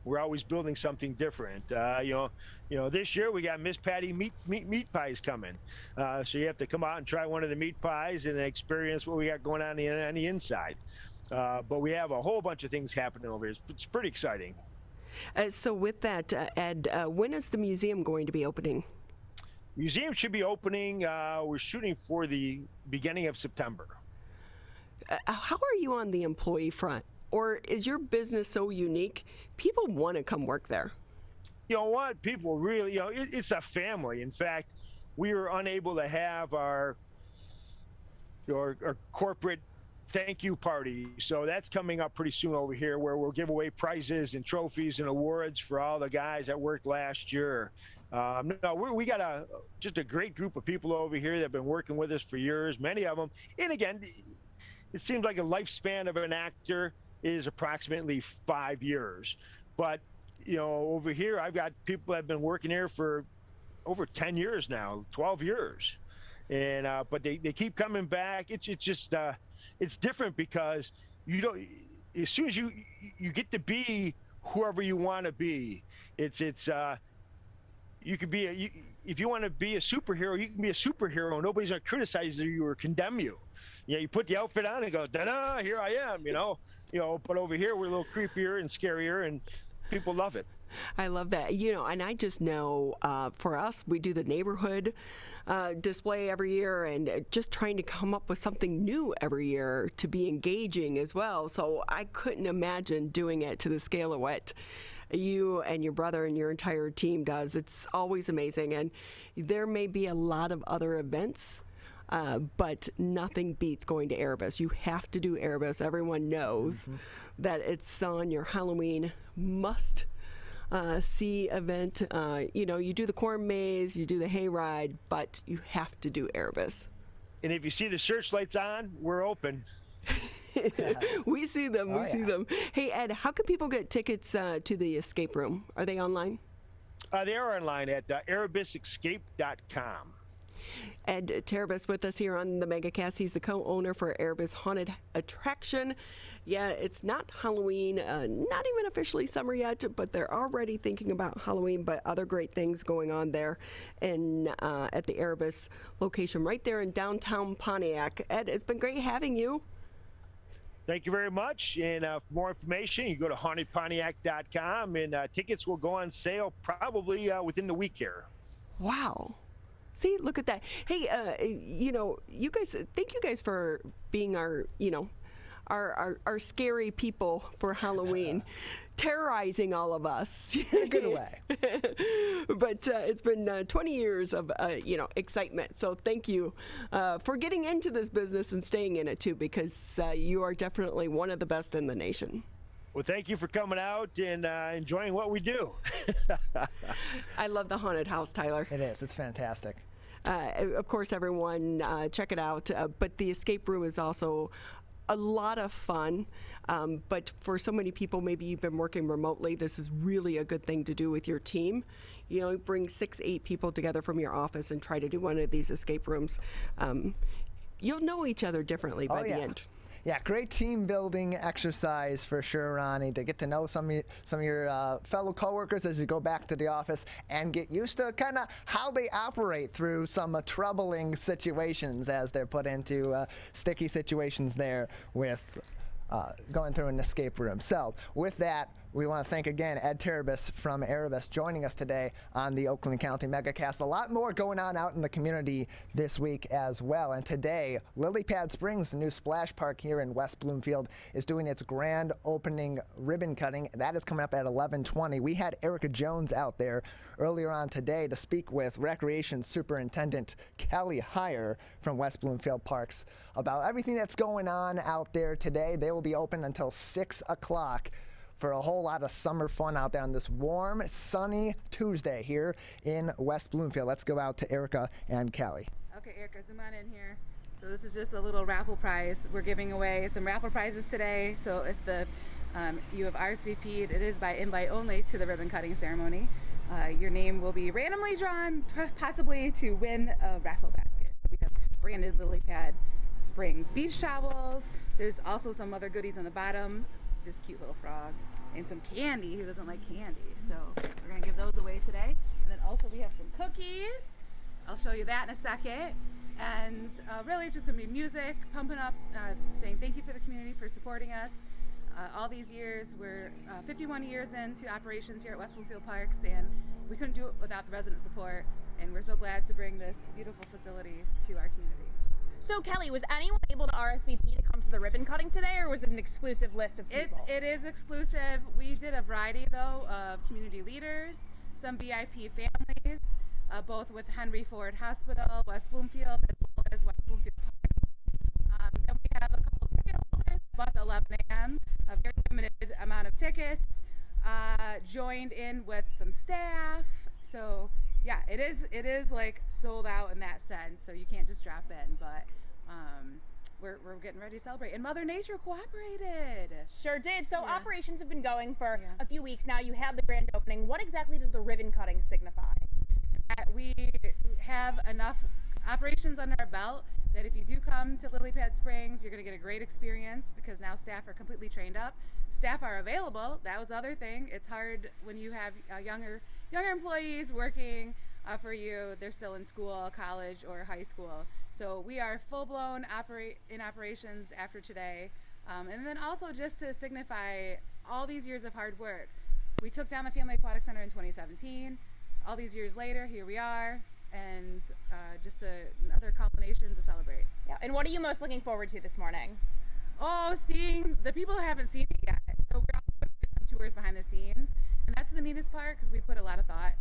We're always building something different. This year we got Miss Patty meat pies coming. So you have to come out and try one of the meat pies and experience what we got going on the inside. But we have a whole bunch of things happening over here. It's pretty exciting. So with that, Ed, when is the museum going to be opening? Museum should be opening, we're shooting for the beginning of September. How are you on the employee front? Or is your business so unique, people want to come work there? You know what? People really, it's a family. In fact, we were unable to have our corporate thank you party. So that's coming up pretty soon over here, where we'll give away prizes and trophies and awards for all the guys that worked last year. We got just a great group of people over here that have been working with us for years, many of them. And again, it seems like a lifespan of an actor is approximately 5 years. But, over here, I've got people that have been working here for over 10 years now, 12 years. And, but they keep coming back. It's just, it's different because as soon as you get to be whoever you want to be, you could be if you want to be a superhero, you can be a superhero. Nobody's going to criticize you or condemn you. You put the outfit on and go, da-da, here I am, But over here, we're a little creepier and scarier, and people love it. I love that. And I just know for us, we do the neighborhood display every year, and just trying to come up with something new every year to be engaging as well. So I couldn't imagine doing it to the scale of what you and your brother and your entire team does. It's always amazing. And there may be a lot of other events, but nothing beats going to Erebus. You have to do Erebus. Everyone knows that it's on your Halloween must see event. You do the corn maze, you do the hayride, but you have to do Erebus. And if you see the searchlights on, we're open. We see them. We see them. Hey, Ed, how can people get tickets to the escape room? Are they online? They are online at erebusescape.com. Ed Terebus with us here on the Megacast. He's the co-owner for Erebus Haunted Attraction. Yeah, it's not Halloween, not even officially summer yet, but they're already thinking about Halloween, but other great things going on there at the Erebus location right there in downtown Pontiac. Ed, it's been great having you. Thank you very much. And for more information, you go to hauntedpontiac.com, and tickets will go on sale probably within the week here. Wow. See, look at that. Hey, you guys, thank you guys for being our scary people for Halloween. terrorizing all of us. In a good way. But it's been 20 years of excitement. So thank you for getting into this business and staying in it too, because you are definitely one of the best in the nation. Well, thank you for coming out and enjoying what we do. I love the haunted house, Tyler. It is. It's fantastic. Of course, everyone, check it out. But the escape room is also a lot of fun. But for so many people, maybe you've been working remotely, this is really a good thing to do with your team. Bring 6-8 people together from your office and try to do one of these escape rooms. You'll know each other differently by the end. Yeah, great team building exercise for sure, Ronnie, to get to know some of your fellow coworkers as you go back to the office and get used to kind of how they operate through some troubling situations as they're put into sticky situations there with going through an escape room. So with that, we want to thank again Ed Terebus from Erebus joining us today on the Oakland County Megacast. A lot more going on out in the community this week as well. And today, Lily Pad Springs, the new splash park here in West Bloomfield, is doing its grand opening ribbon cutting. That is coming up at 11:20. We had Erica Jones out there earlier on today to speak with Recreation Superintendent Kelly Heyer from West Bloomfield Parks about everything that's going on out there today. They will be open until 6 o'clock. For a whole lot of summer fun out there on this warm, sunny Tuesday here in West Bloomfield. Let's go out to Erica and Callie. Okay, Erica, zoom on in here. So this is just a little raffle prize. We're giving away some raffle prizes today. So if you have RSVP'd, it is by invite only to the ribbon cutting ceremony. Your name will be randomly drawn, possibly to win a raffle basket. We have branded Lily Pad Springs beach towels. There's also some other goodies on the bottom. This cute little frog and some candy. Who doesn't like candy? So we're gonna give those away today. And then also we have some cookies. I'll show you that in a second. And really it's just gonna be music, pumping up, saying thank you for the community for supporting us. All these years, we're 51 years into operations here at West Bloomfield Parks, and we couldn't do it without the resident support. And we're so glad to bring this beautiful facility to our community. So Kelly, was anyone able to RSVP to come to the ribbon cutting today, or was it an exclusive list of people? It is exclusive. We did a variety though of community leaders, some VIP families, both with Henry Ford Hospital, West Bloomfield, as well as West Bloomfield. Then we have a couple of ticket holders, about 11 a.m., a very limited amount of tickets, joined in with some staff. So yeah, it is like sold out in that sense, so you can't just drop in, but we're getting ready to celebrate. And Mother Nature cooperated. Sure did. So operations have been going for a few weeks now. You had the grand opening. What exactly does the ribbon cutting signify? We have enough operations under our belt that if you do come to Lily Pad Springs, you're going to get a great experience because now staff are completely trained up. Staff are available. That was the other thing. It's hard when you have younger employees working for you. They're still in school, college, or high school. So we are full-blown in operations after today. And then also just to signify all these years of hard work. We took down the Family Aquatic Center in 2017. All these years later, here we are, and just another culmination to celebrate. Yeah. And what are you most looking forward to this morning? Oh, seeing the people who haven't seen it yet. So we're also going to do some tours behind the scenes, and that's the neatest part because we put a lot of thought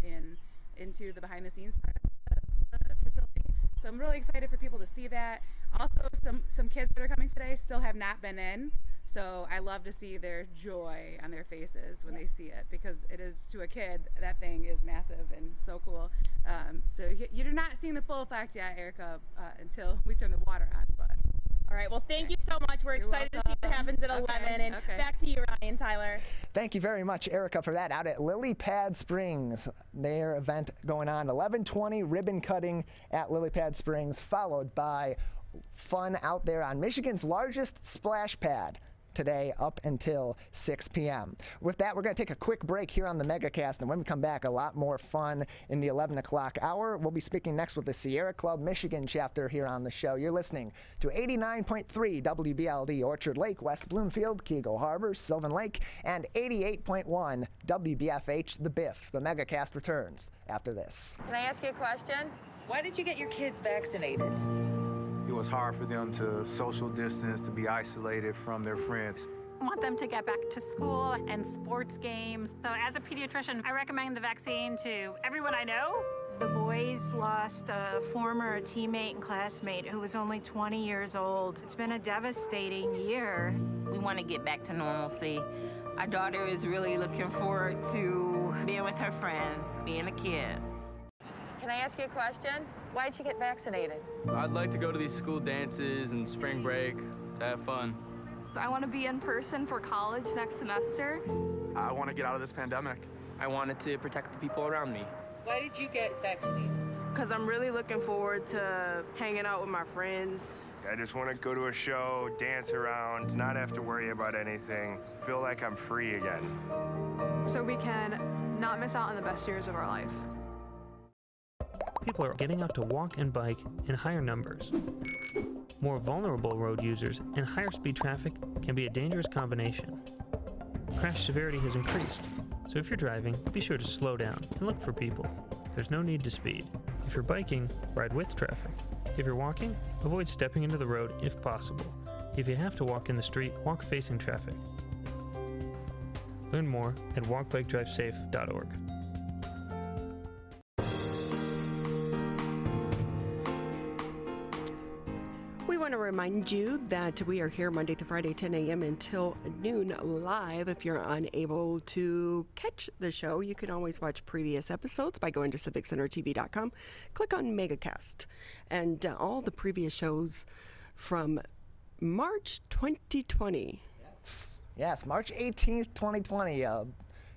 into the behind the scenes part of the facility. So I'm really excited for people to see that. Also, some kids that are coming today still have not been in. So I love to see their joy on their faces when they see it, because it is, to a kid, that thing is massive and so cool. So you're not seeing the full effect yet, Erica, until we turn the water on. But all right, well, thank you so much. We're excited to see what happens at 11. And back to you, Ronnie and Tyler. Thank you very much, Erica, for that. Out at Lily Pad Springs, their event going on 11:20, ribbon cutting at Lily Pad Springs, followed by fun out there on Michigan's largest splash pad today up until 6 p.m. With that, we're going to take a quick break here on the Megacast, and when we come back, a lot more fun in the 11 o'clock hour. We'll be speaking next with the Sierra Club Michigan chapter here on the show. You're listening to 89.3 WBLD, Orchard Lake, West Bloomfield, Keego Harbor, Sylvan Lake, and 88.1 WBFH, The Biff. The Megacast returns after this. Can I ask you a question? Why did you get your kids vaccinated? It was hard for them to social distance, to be isolated from their friends. want them to get back to school and sports games. So as a pediatrician, I recommend the vaccine to everyone I know. The boys lost a former teammate and classmate who was only 20 years old. It's been a devastating year. We want to get back to normalcy. Our daughter is really looking forward to being with her friends, being a kid. Can I ask you a question? Why did you get vaccinated? I'd like to go to these school dances and spring break to have fun. I want to be in person for college next semester. I want to get out of this pandemic. I wanted to protect the people around me. Why did you get vaccinated? Because I'm really looking forward to hanging out with my friends. I just want to go to a show, dance around, not have to worry about anything, feel like I'm free again. So we can not miss out on the best years of our life. People are getting out to walk and bike in higher numbers. More vulnerable road users and higher speed traffic can be a dangerous combination. Crash severity has increased, so if you're driving, be sure to slow down and look for people. There's no need to speed. If you're biking, ride with traffic. If you're walking, avoid stepping into the road if possible. If you have to walk in the street, walk facing traffic. Learn more at walkbikedrivesafe.org. We want to remind you that we are here Monday through Friday, 10 a.m. until noon live. If you're unable to catch the show, you can always watch previous episodes by going to civiccentertv.com. Click on Megacast. And all the previous shows from March 2020. Yes, March 18th, 2020.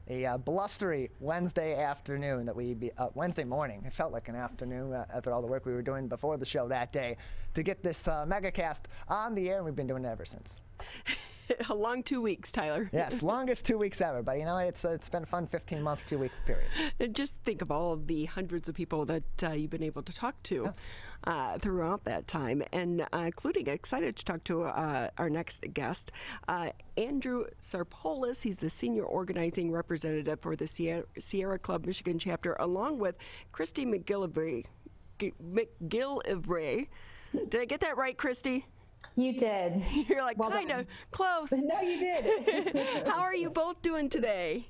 A blustery Wednesday afternoon Wednesday morning. It felt like an afternoon after all the work we were doing before the show that day to get this Megacast on the air, and we've been doing it ever since. A long 2 weeks, Tyler. Yes, longest 2 weeks ever. But, it's been a fun 15-month, 2-week period. And just think of all of the hundreds of people that you've been able to talk to throughout that time, and including excited to talk to our next guest, Andrew Sarpolis. He's the senior organizing representative for the Sierra Club Michigan chapter, along with Christy McGillivray. Did I get that right, Christy? You did. You're like, well, kind of close. No, you did. How are you both doing today?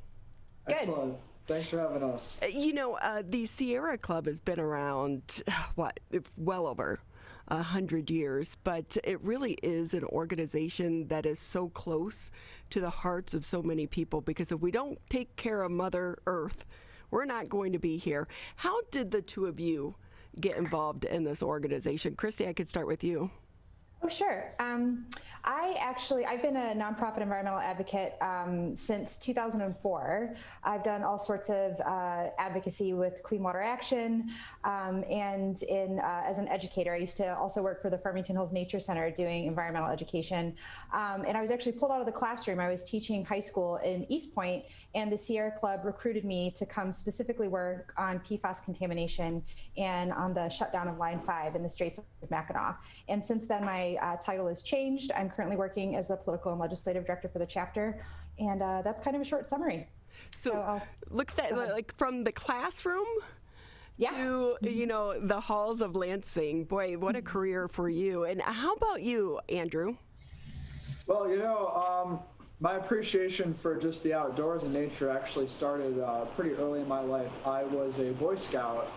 Good. Excellent. Thanks for having us. The Sierra Club has been around, well over 100 years, but it really is an organization that is so close to the hearts of so many people, because if we don't take care of Mother Earth, we're not going to be here. How did the two of you get involved in this organization? Christy, I could start with you. Oh, sure. I've been a nonprofit environmental advocate since 2004. I've done all sorts of advocacy with Clean Water Action, and as an educator, I used to also work for the Farmington Hills Nature Center doing environmental education. And I was actually pulled out of the classroom. I was teaching high school in East Point, and the Sierra Club recruited me to come specifically work on PFAS contamination and on the shutdown of Line 5 in the Straits of Mackinac. And since then, my title has changed. I'm currently working as the political and legislative director for the chapter, and that's kind of a short summary. So look at that, like from the classroom to the halls of Lansing. Boy, what a career for you. And how about you, Andrew? Well, my appreciation for just the outdoors and nature actually started pretty early in my life. I was a Boy Scout,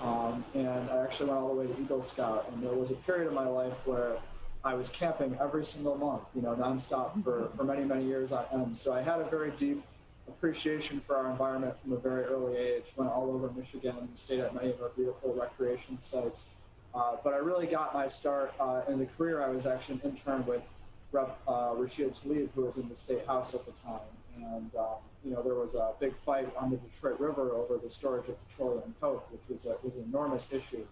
and I actually went all the way to Eagle Scout, and there was a period of my life where I was camping every single month, nonstop for many, many years on end. So I had a very deep appreciation for our environment from a very early age. Went all over Michigan, stayed at many of our beautiful recreation sites. But I really got my start in the career. I was actually an intern with Rep. Rashida Tlaib, who was in the State House at the time. And, there was a big fight on the Detroit River over the storage of petroleum coke, which was an enormous issue.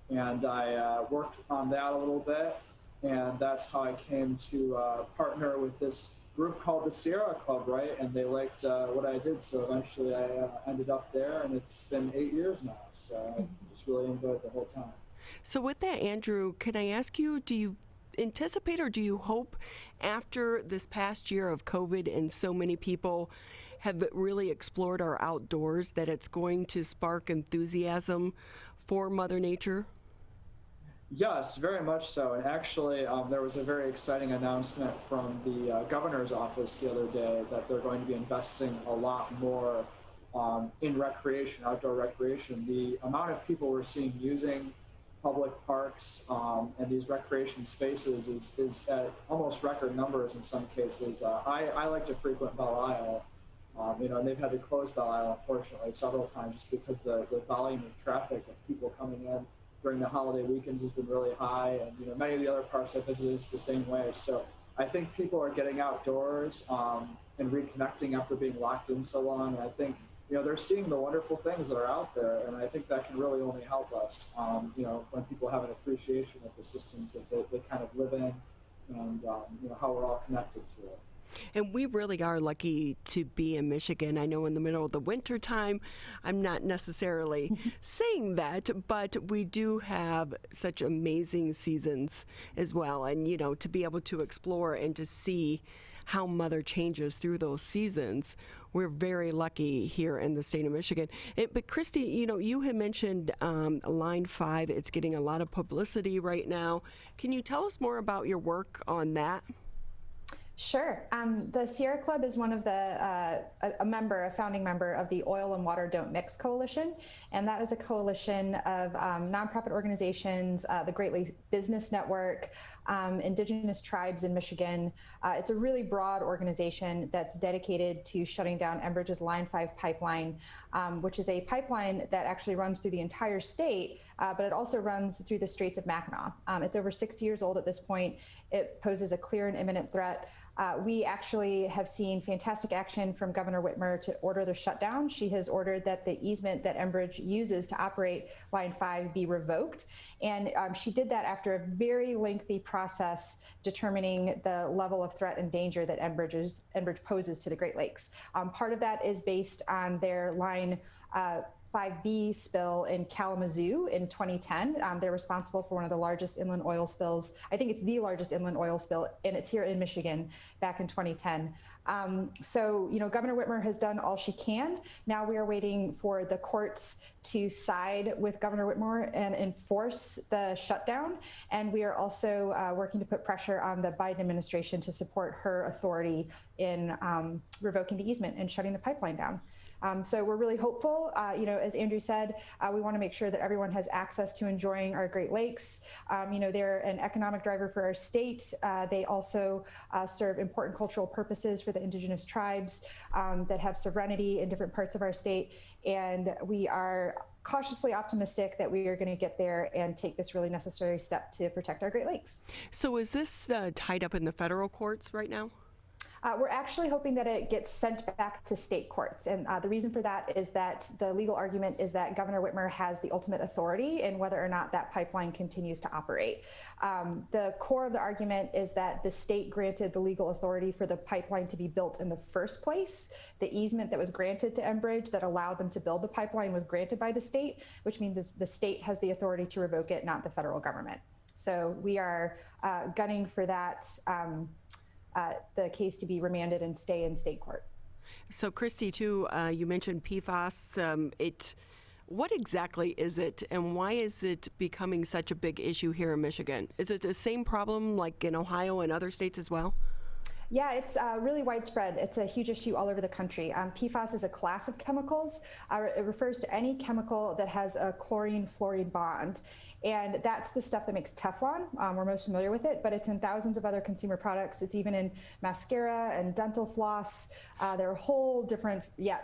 And I worked on that a little bit. And that's how I came to partner with this group called the Sierra Club, right? And they liked what I did, so eventually I ended up there, and it's been 8 years now. So I just really enjoyed it the whole time. So with that, Andrew, can I ask you, do you anticipate or do you hope after this past year of COVID and so many people have really explored our outdoors that it's going to spark enthusiasm for Mother Nature? Yes, very much so. And actually, there was a very exciting announcement from the governor's office the other day that they're going to be investing a lot more in recreation, outdoor recreation. The amount of people we're seeing using public parks and these recreation spaces is at almost record numbers in some cases. I like to frequent Belle Isle, and they've had to close Belle Isle, unfortunately, several times just because the volume of traffic of people coming in during the holiday weekends has been really high. And, many of the other parks I visited is the same way. So I think people are getting outdoors and reconnecting after being locked in so long. And I think, they're seeing the wonderful things that are out there. And I think that can really only help us, when people have an appreciation of the systems that they kind of live in and, how we're all connected to it. And we really are lucky to be in Michigan. I know in the middle of the winter time, I'm not necessarily saying that, but we do have such amazing seasons as well. And, to be able to explore and to see how Mother changes through those seasons, we're very lucky here in the state of Michigan. But Christy, you had mentioned Line 5. It's getting a lot of publicity right now. Can you tell us more about your work on that? Sure. The Sierra Club is one of a founding member of the Oil and Water Don't Mix Coalition. And that is a coalition of nonprofit organizations, the Great Lakes Business Network, Indigenous tribes in Michigan. It's a really broad organization that's dedicated to shutting down Enbridge's Line 5 pipeline, which is a pipeline that actually runs through the entire state, but it also runs through the Straits of Mackinac. It's over 60 years old at this point. It poses a clear and imminent threat. We actually have seen fantastic action from Governor Whitmer to order the shutdown. She has ordered that the easement that Enbridge uses to operate Line 5 be revoked. And she did that after a very lengthy process determining the level of threat and danger that Enbridge poses to the Great Lakes. Part of that is based on their Line 5B spill in Kalamazoo in 2010. They're responsible for one of the largest inland oil spills. I think it's the largest inland oil spill, and it's here in Michigan back in 2010. Governor Whitmer has done all she can. Now we are waiting for the courts to side with Governor Whitmer and enforce the shutdown. And we are also working to put pressure on the Biden administration to support her authority in revoking the easement and shutting the pipeline down. So we're really hopeful. As Andrew said, we want to make sure that everyone has access to enjoying our Great Lakes. They're an economic driver for our state. They also serve important cultural purposes for the indigenous tribes that have sovereignty in different parts of our state. And we are cautiously optimistic that we are going to get there and take this really necessary step to protect our Great Lakes. So is this tied up in the federal courts right now? We're actually hoping that it gets sent back to state courts. And the reason for that is that the legal argument is that Governor Whitmer has the ultimate authority in whether or not that pipeline continues to operate. The core of the argument is that the state granted the legal authority for the pipeline to be built in the first place. The easement that was granted to Enbridge that allowed them to build the pipeline was granted by the state, which means the state has the authority to revoke it, not the federal government. So we are gunning for that. The case to be remanded and stay in state court. So Christy, too, you mentioned PFAS. What exactly is it, and why is it becoming such a big issue here in Michigan? Is it the same problem like in Ohio and other states as well? Yeah, it's really widespread. It's a huge issue all over the country. PFAS is a class of chemicals. It refers to any chemical that has a chlorine-fluorine bond. And that's the stuff that makes Teflon. We're most familiar with it, but it's in thousands of other consumer products. It's even in mascara and dental floss. There are a whole different, there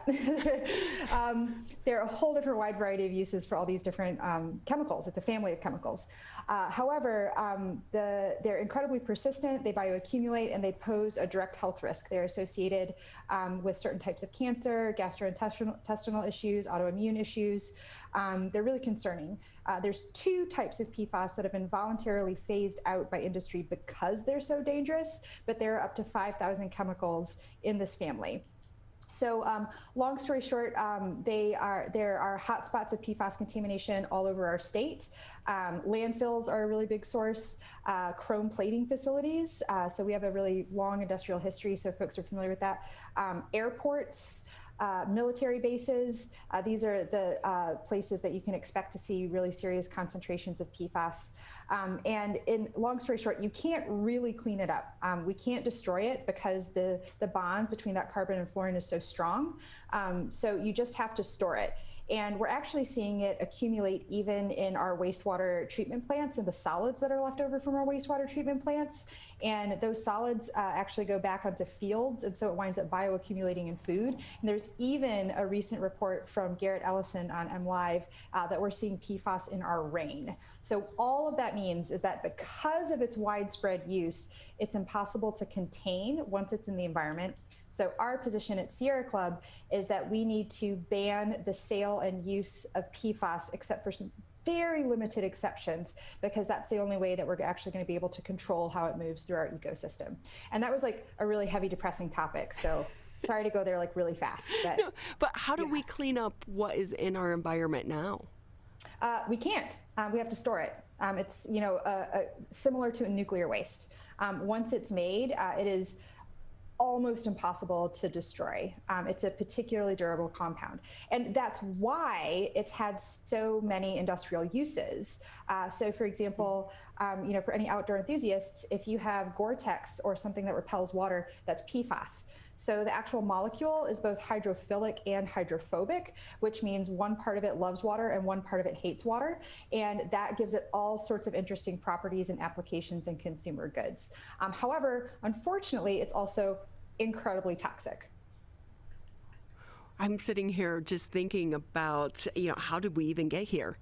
are a whole different wide variety of uses for all these different chemicals. It's a family of chemicals. However, they're incredibly persistent. They bioaccumulate and they pose a direct health risk. They're associated with certain types of cancer, gastrointestinal issues, autoimmune issues. They're really concerning. There's two types of PFAS that have been voluntarily phased out by industry because they're so dangerous, but there are up to 5,000 chemicals in this family. So long story short, there are hotspots of PFAS contamination all over our state. Landfills are a really big source, chrome plating facilities. So we have a really long industrial history, so folks are familiar with that. Airports, military bases. These are the places that you can expect to see really serious concentrations of PFAS. And in long story short, you can't really clean it up. We can't destroy it because the bond between that carbon and fluorine is so strong. So you just have to store it. And we're actually seeing it accumulate even in our wastewater treatment plants and the solids that are left over from our wastewater treatment plants. And those solids actually go back onto fields, and so it winds up bioaccumulating in food. And there's even a recent report from Garrett Ellison on MLive that we're seeing PFAS in our rain. So all of that means is that because of its widespread use, it's impossible to contain once it's in the environment. So our position at Sierra Club is that we need to ban the sale and use of PFAS, except for some very limited exceptions, because that's the only way that we're actually going to be able to control how it moves through our ecosystem. And that was like a really heavy, depressing topic. So sorry to go there like really fast. But, no, but how do we clean up what is in our environment now? We can't. We have to store it. It's similar to nuclear waste. Once it's made, it is almost impossible to destroy. It's a particularly durable compound. And that's why it's had so many industrial uses. So for example, for any outdoor enthusiasts, if you have Gore-Tex or something that repels water, that's PFAS. So the actual molecule is both hydrophilic and hydrophobic, which means one part of it loves water and one part of it hates water. And that gives it all sorts of interesting properties and applications in consumer goods. However, unfortunately, it's also incredibly toxic. I'm sitting here just thinking about, how did we even get here?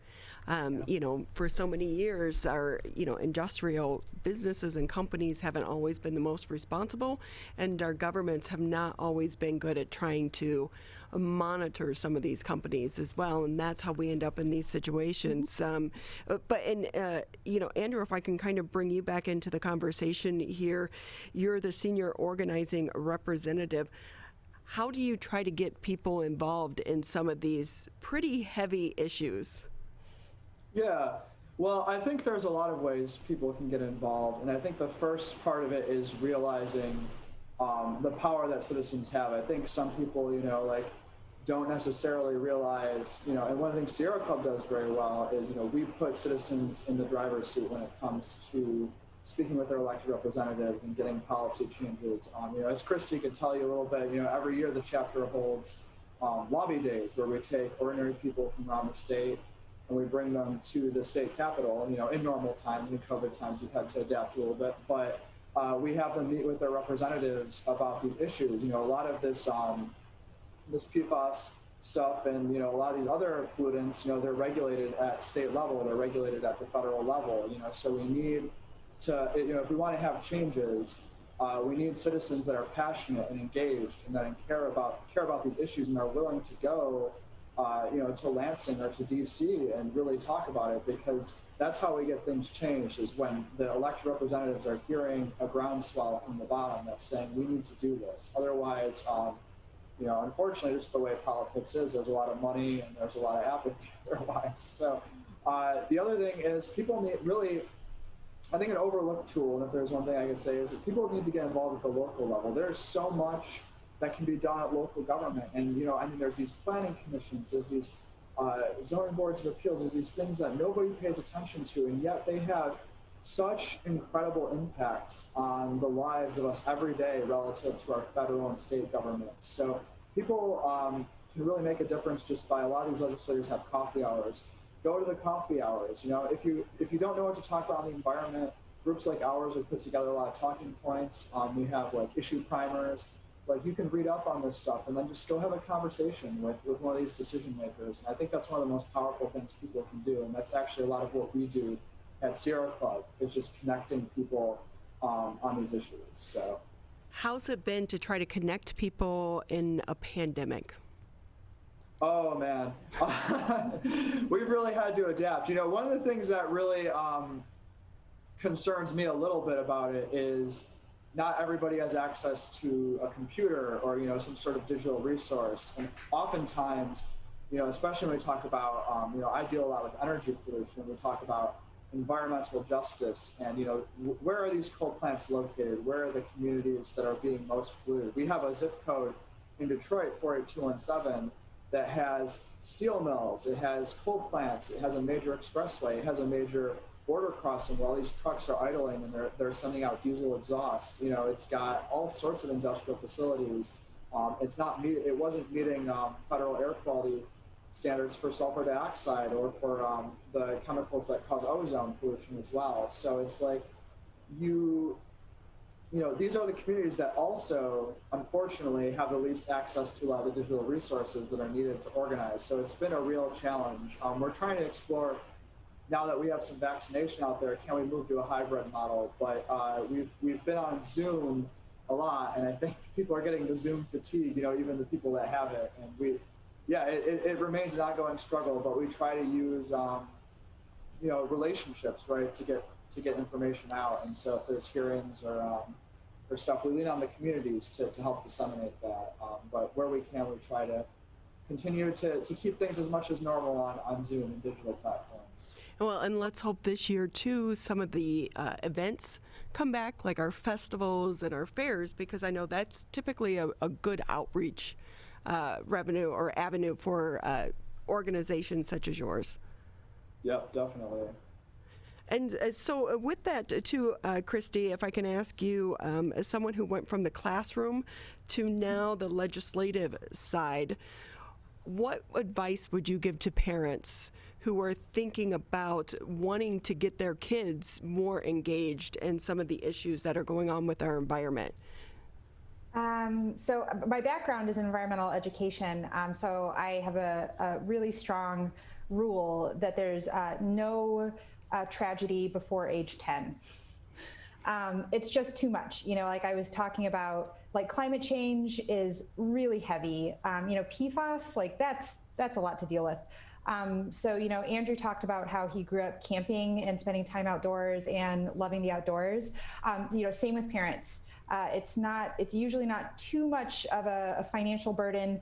For so many years, our, industrial businesses and companies haven't always been the most responsible, and our governments have not always been good at trying to monitor some of these companies as well, and that's how we end up in these situations. Andrew, if I can kind of bring you back into the conversation here, you're the senior organizing representative. How do you try to get people involved in some of these pretty heavy issues? Yeah, well, I think there's a lot of ways people can get involved, and I think the first part of it is realizing the power that citizens have. I think some people, don't necessarily realize, and one of the things Sierra Club does very well is, we put citizens in the driver's seat when it comes to speaking with their elected representatives and getting policy changes. As Christy could tell you a little bit, every year the chapter holds lobby days where we take ordinary people from around the state and we bring them to the state capitol. In normal times, in COVID times, we've had to adapt a little bit, but we have them meet with their representatives about these issues. A lot of this PFAS stuff and a lot of these other pollutants, they're regulated at state level, they're regulated at the federal level. So we need to, if we want to have changes, we need citizens that are passionate and engaged and that care about these issues and are willing to go to Lansing or to DC and really talk about it, because that's how we get things changed, is when the elected representatives are hearing a groundswell from the bottom that's saying we need to do this. Otherwise, unfortunately, just the way politics is, there's a lot of money and there's a lot of apathy otherwise. So the other thing is people need really, I think an overlooked tool, and if there's one thing I can say, is that people need to get involved at the local level. There's so much that can be done at local government. And, there's these planning commissions, there's these zoning boards of appeals, there's these things that nobody pays attention to, and yet they have such incredible impacts on the lives of us every day relative to our federal and state governments. So people can really make a difference just by, a lot of these legislators have coffee hours. Go to the coffee hours. If you don't know what to talk about on the environment, groups like ours have put together a lot of talking points. We have issue primers. You can read up on this stuff and then just go have a conversation with one of these decision makers. And I think that's one of the most powerful things people can do. And that's actually a lot of what we do at Sierra Club, is just connecting people on these issues. So, how's it been to try to connect people in a pandemic? Oh man, we've really had to adapt. One of the things that really concerns me a little bit about it is not everybody has access to a computer or, some sort of digital resource. And oftentimes, especially when we talk about, I deal a lot with energy pollution, we talk about environmental justice and, where are these coal plants located? Where are the communities that are being most polluted? We have a zip code in Detroit, 48217, that has steel mills, it has coal plants, it has a major expressway, it has a major border crossing where all these trucks are idling and they're sending out diesel exhaust. You know, it's got all sorts of industrial facilities. It wasn't meeting federal air quality standards for sulfur dioxide or for the chemicals that cause ozone pollution as well. So it's like these are the communities that also, unfortunately, have the least access to a lot of the digital resources that are needed to organize. So it's been a real challenge. We're trying to explore, now that we have some vaccination out there, can we move to a hybrid model? But we've been on Zoom a lot, and I think people are getting the Zoom fatigue, even the people that have it. And it remains an ongoing struggle, but we try to use, relationships, right, to get information out. And so if there's hearings or stuff, we lean on the communities to help disseminate that. But where we can, we try to continue to keep things as much as normal on Zoom and digital platforms. Well, and let's hope this year, too, some of the events come back, like our festivals and our fairs, because I know that's typically a good outreach revenue or avenue for organizations such as yours. Yep, definitely. And so with that, too, Christy, if I can ask you, as someone who went from the classroom to now the legislative side, what advice would you give to parents who are thinking about wanting to get their kids more engaged in some of the issues that are going on with our environment? So my background is in environmental education. So I have a really strong rule that there's no tragedy before age 10. It's just too much. Like I was talking about, like climate change is really heavy. PFAS, like that's a lot to deal with. So, Andrew talked about how he grew up camping and spending time outdoors and loving the outdoors. Same with parents. It's usually not too much of a financial burden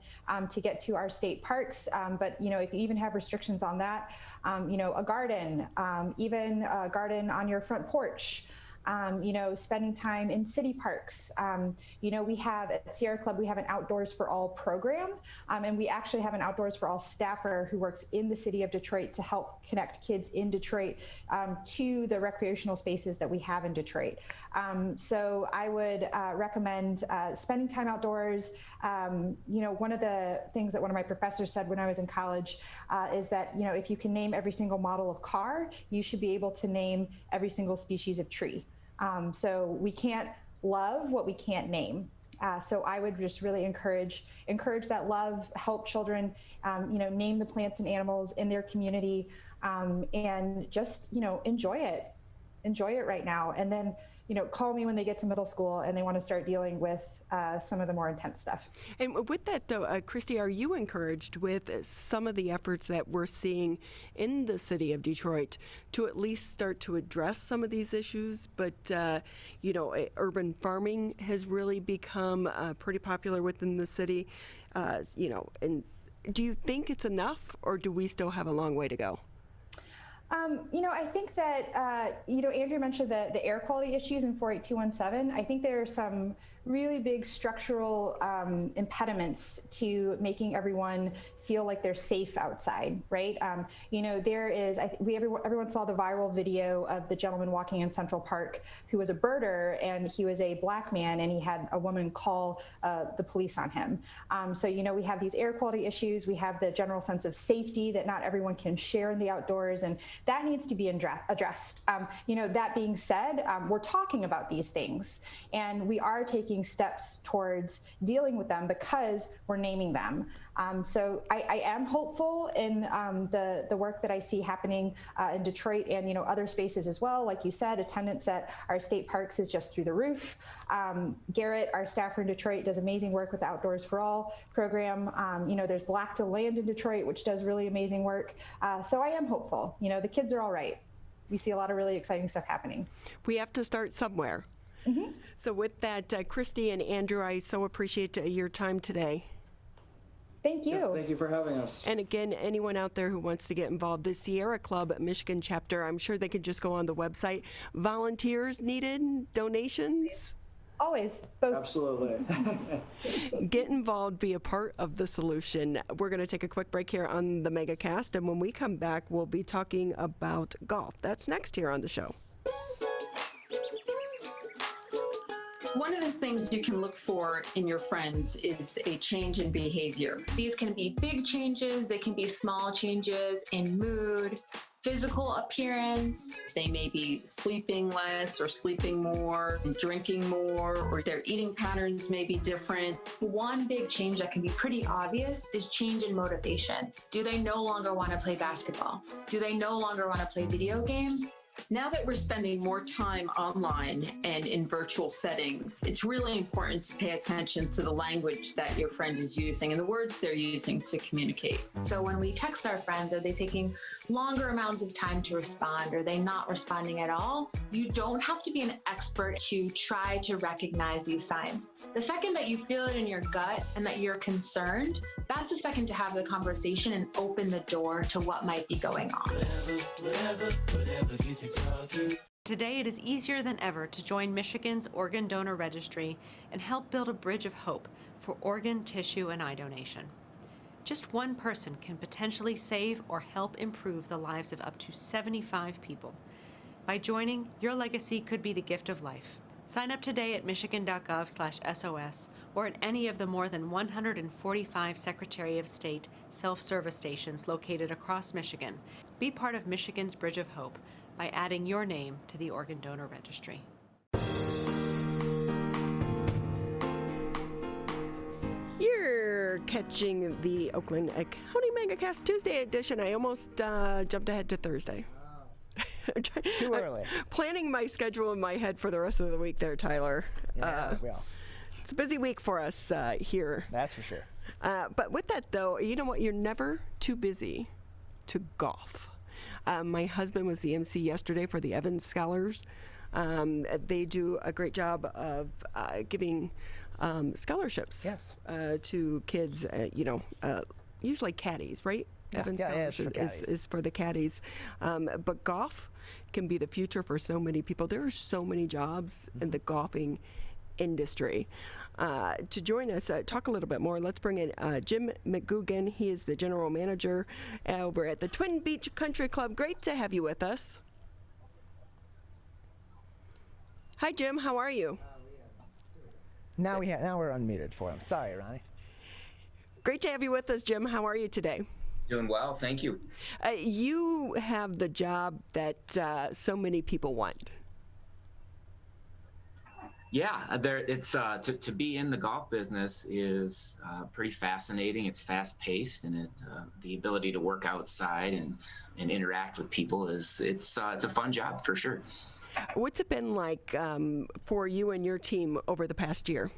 to get to our state parks, but if you even have restrictions on that, a garden, even a garden on your front porch, spending time in city parks. We have at Sierra Club, we have an Outdoors for All program, and we actually have an Outdoors for All staffer who works in the city of Detroit to help connect kids in Detroit to the recreational spaces that we have in Detroit. So I would recommend spending time outdoors. One of the things that one of my professors said when I was in college is that, if you can name every single model of car, you should be able to name every single species of tree. So we can't love what we can't name. So I would just really encourage that love, help children, name the plants and animals in their community, and just, enjoy it right now. And then, call me when they get to middle school and they want to start dealing with some of the more intense stuff. And with that, though, Christy, are you encouraged with some of the efforts that we're seeing in the city of Detroit to at least start to address some of these issues? But, urban farming has really become pretty popular within the city, and do you think it's enough, or do we still have a long way to go? I think that, Andrew mentioned the air quality issues in 48217. I think there are some really big structural impediments to making everyone feel like they're safe outside, right? There is, everyone saw the viral video of the gentleman walking in Central Park who was a birder, and he was a black man, and he had a woman call the police on him. So, we have these air quality issues. We have the general sense of safety that not everyone can share in the outdoors, and that needs to be addressed. That being said, we're talking about these things, and we are taking steps towards dealing with them because we're naming them. So I am hopeful in the work that I see happening in Detroit and other spaces as well. Like you said, attendance at our state parks is just through the roof. Garrett, our staffer in Detroit, does amazing work with the Outdoors for All program. There's Black to Land in Detroit, which does really amazing work. So I am hopeful. The kids are all right. We see a lot of really exciting stuff happening. We have to start somewhere. Mm-hmm. So with that, Christy and Andrew, I so appreciate your time today. Thank you. Thank you for having us. And again, anyone out there who wants to get involved, the Sierra Club Michigan chapter, I'm sure they could just go on the website. Volunteers needed, donations? Always, both. Absolutely. Get involved, be a part of the solution. We're going to take a quick break here on the Megacast, and when we come back, we'll be talking about golf. That's next here on the show. One of the things you can look for in your friends is a change in behavior. These can be big changes, they can be small changes in mood, physical appearance. They may be sleeping less or sleeping more, drinking more, or their eating patterns may be different. One big change that can be pretty obvious is change in motivation. Do they no longer want to play basketball? Do they no longer want to play video games? Now that we're spending more time online and in virtual settings, it's really important to pay attention to the language that your friend is using and the words they're using to communicate. So when we text our friends, are they taking longer amounts of time to respond? Are they not responding at all? You don't have to be an expert to try to recognize these signs. The second that you feel it in your gut and that you're concerned, that's a second to have the conversation and open the door to what might be going on. Today, it is easier than ever to join Michigan's Organ Donor Registry and help build a bridge of hope for organ, tissue, and eye donation. Just one person can potentially save or help improve the lives of up to 75 people. By joining, your legacy could be the gift of life. Sign up today at michigan.gov/SOS or at any of the more than 145 Secretary of State self-service stations located across Michigan. Be part of Michigan's Bridge of Hope by adding your name to the Organ Donor Registry. You're catching the Oakland County Megacast Tuesday edition. I almost jumped ahead to Thursday. Too early. Planning my schedule in my head for the rest of the week there, Tyler. Yeah, well. It's a busy week for us here. That's for sure. But with that, though, you know what? You're never too busy to golf. My husband was the MC yesterday for the Evans Scholars. They do a great job of giving scholarships to kids, usually caddies, right? Evans Scholars is for the caddies. But golf can be the future for so many people. There are so many jobs in the golfing industry. To join us, talk a little bit more, let's bring in Jim McGugan. He is the general manager over at the Twin Beach Country Club. Great to have you with us. Hi, Jim. How are you? Now we're unmuted for him. Sorry, Ronnie. Great to have you with us, Jim. How are you today? Doing well, thank you. You have the job that so many people want. Yeah, it's to be in the golf business is pretty fascinating. It's fast-paced, and the ability to work outside and interact with people it's a fun job for sure. What's it been like for you and your team over the past year?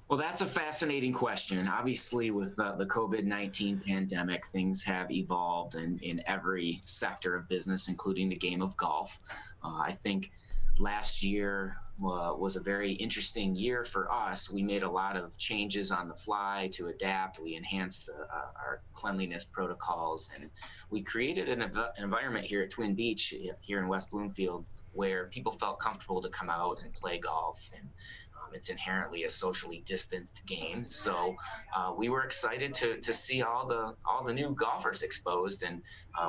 Well, that's a fascinating question. Obviously, with the COVID-19 pandemic, things have evolved in every sector of business, including the game of golf. I think last year was a very interesting year for us. We made a lot of changes on the fly to adapt. We enhanced our cleanliness protocols, and we created an environment here at Twin Beach, here in West Bloomfield, where people felt comfortable to come out and play golf. And it's inherently a socially distanced game, so we were excited to see all the new golfers exposed, and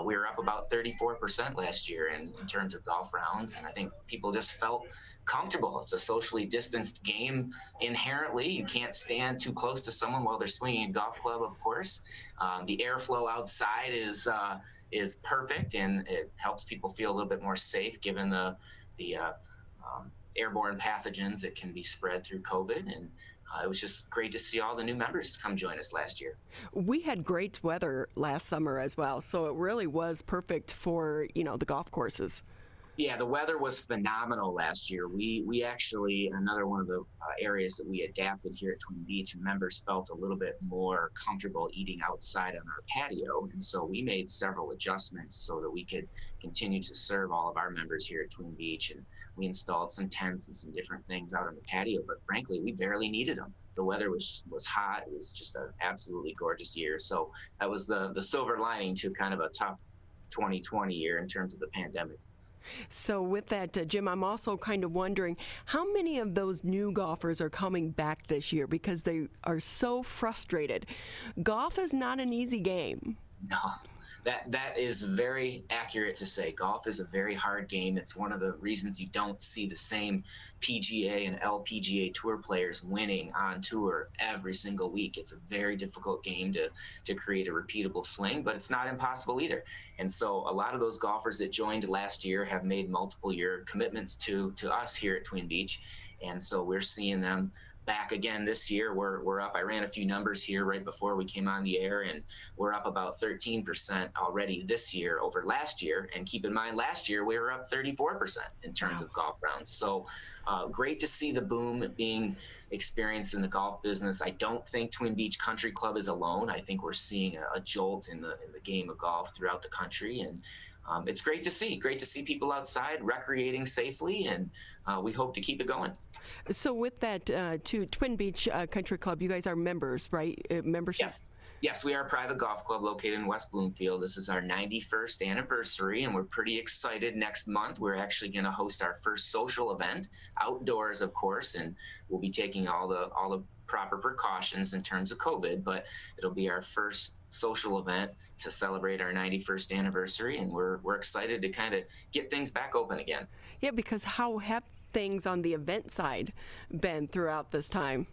we were up about 34% last year in terms of golf rounds, and I think people just felt comfortable. It's a socially distanced game inherently. You can't stand too close to someone while they're swinging a golf club, of course. The airflow outside is perfect, and it helps people feel a little bit more safe given the airborne pathogens that can be spread through COVID, and it was just great to see all the new members come join us last year. We had great weather last summer as well, so it really was perfect for the golf courses. Yeah, the weather was phenomenal last year. We actually, another one of the areas that we adapted here at Twin Beach, members felt a little bit more comfortable eating outside on our patio, and so we made several adjustments so that we could continue to serve all of our members here at Twin Beach. And we installed some tents and some different things out on the patio, but frankly, we barely needed them. The weather was hot. It was just an absolutely gorgeous year. So that was the silver lining to kind of a tough 2020 year in terms of the pandemic. So with that, Jim, I'm also kind of wondering how many of those new golfers are coming back this year because they are so frustrated. Golf is not an easy game. No. That is very accurate to say. Golf is a very hard game. It's one of the reasons you don't see the same PGA and LPGA tour players winning on tour every single week. It's a very difficult game to create a repeatable swing, but it's not impossible either. And so a lot of those golfers that joined last year have made multiple year commitments to us here at Twin Beach. And so we're seeing them back again this year. We're up. I ran a few numbers here right before we came on the air, and we're up about 13% already this year over last year. And keep in mind, last year we were up 34% in terms of golf rounds. So great to see the boom being experienced in the golf business. I don't think Twin Beach Country Club is alone. I think we're seeing a jolt in the game of golf throughout the country, and it's great to see people outside recreating safely, and we hope to keep it going. So with that, to Twin Beach Country Club, you guys are members, right? Membership? Yes, we are a private golf club located in West Bloomfield. This is our 91st anniversary, and we're pretty excited. Next month, we're actually going to host our first social event, outdoors, of course, and we'll be taking all the proper precautions in terms of COVID, but it'll be our first social event to celebrate our 91st anniversary, and we're excited to kind of get things back open again. Yeah, because how have things on the event side been throughout this time?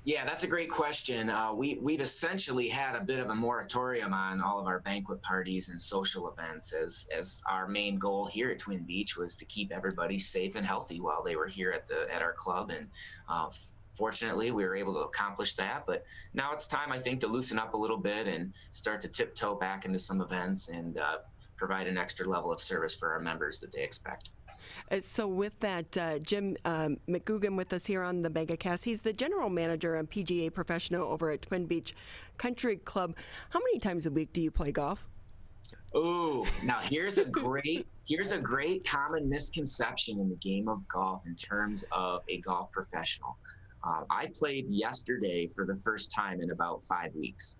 Yeah, that's a great question. We've essentially had a bit of a moratorium on all of our banquet parties and social events, as our main goal here at Twin Beach was to keep everybody safe and healthy while they were here at our club. And fortunately, we were able to accomplish that. But now it's time, I think, to loosen up a little bit and start to tiptoe back into some events and provide an extra level of service for our members that they expect. So with that, Jim McGugan with us here on the Megacast. He's the general manager and PGA professional over at Twin Beach Country Club. How many times a week do you play golf? Oh, now here's a great common misconception in the game of golf in terms of a golf professional. I played yesterday for the first time in about 5 weeks.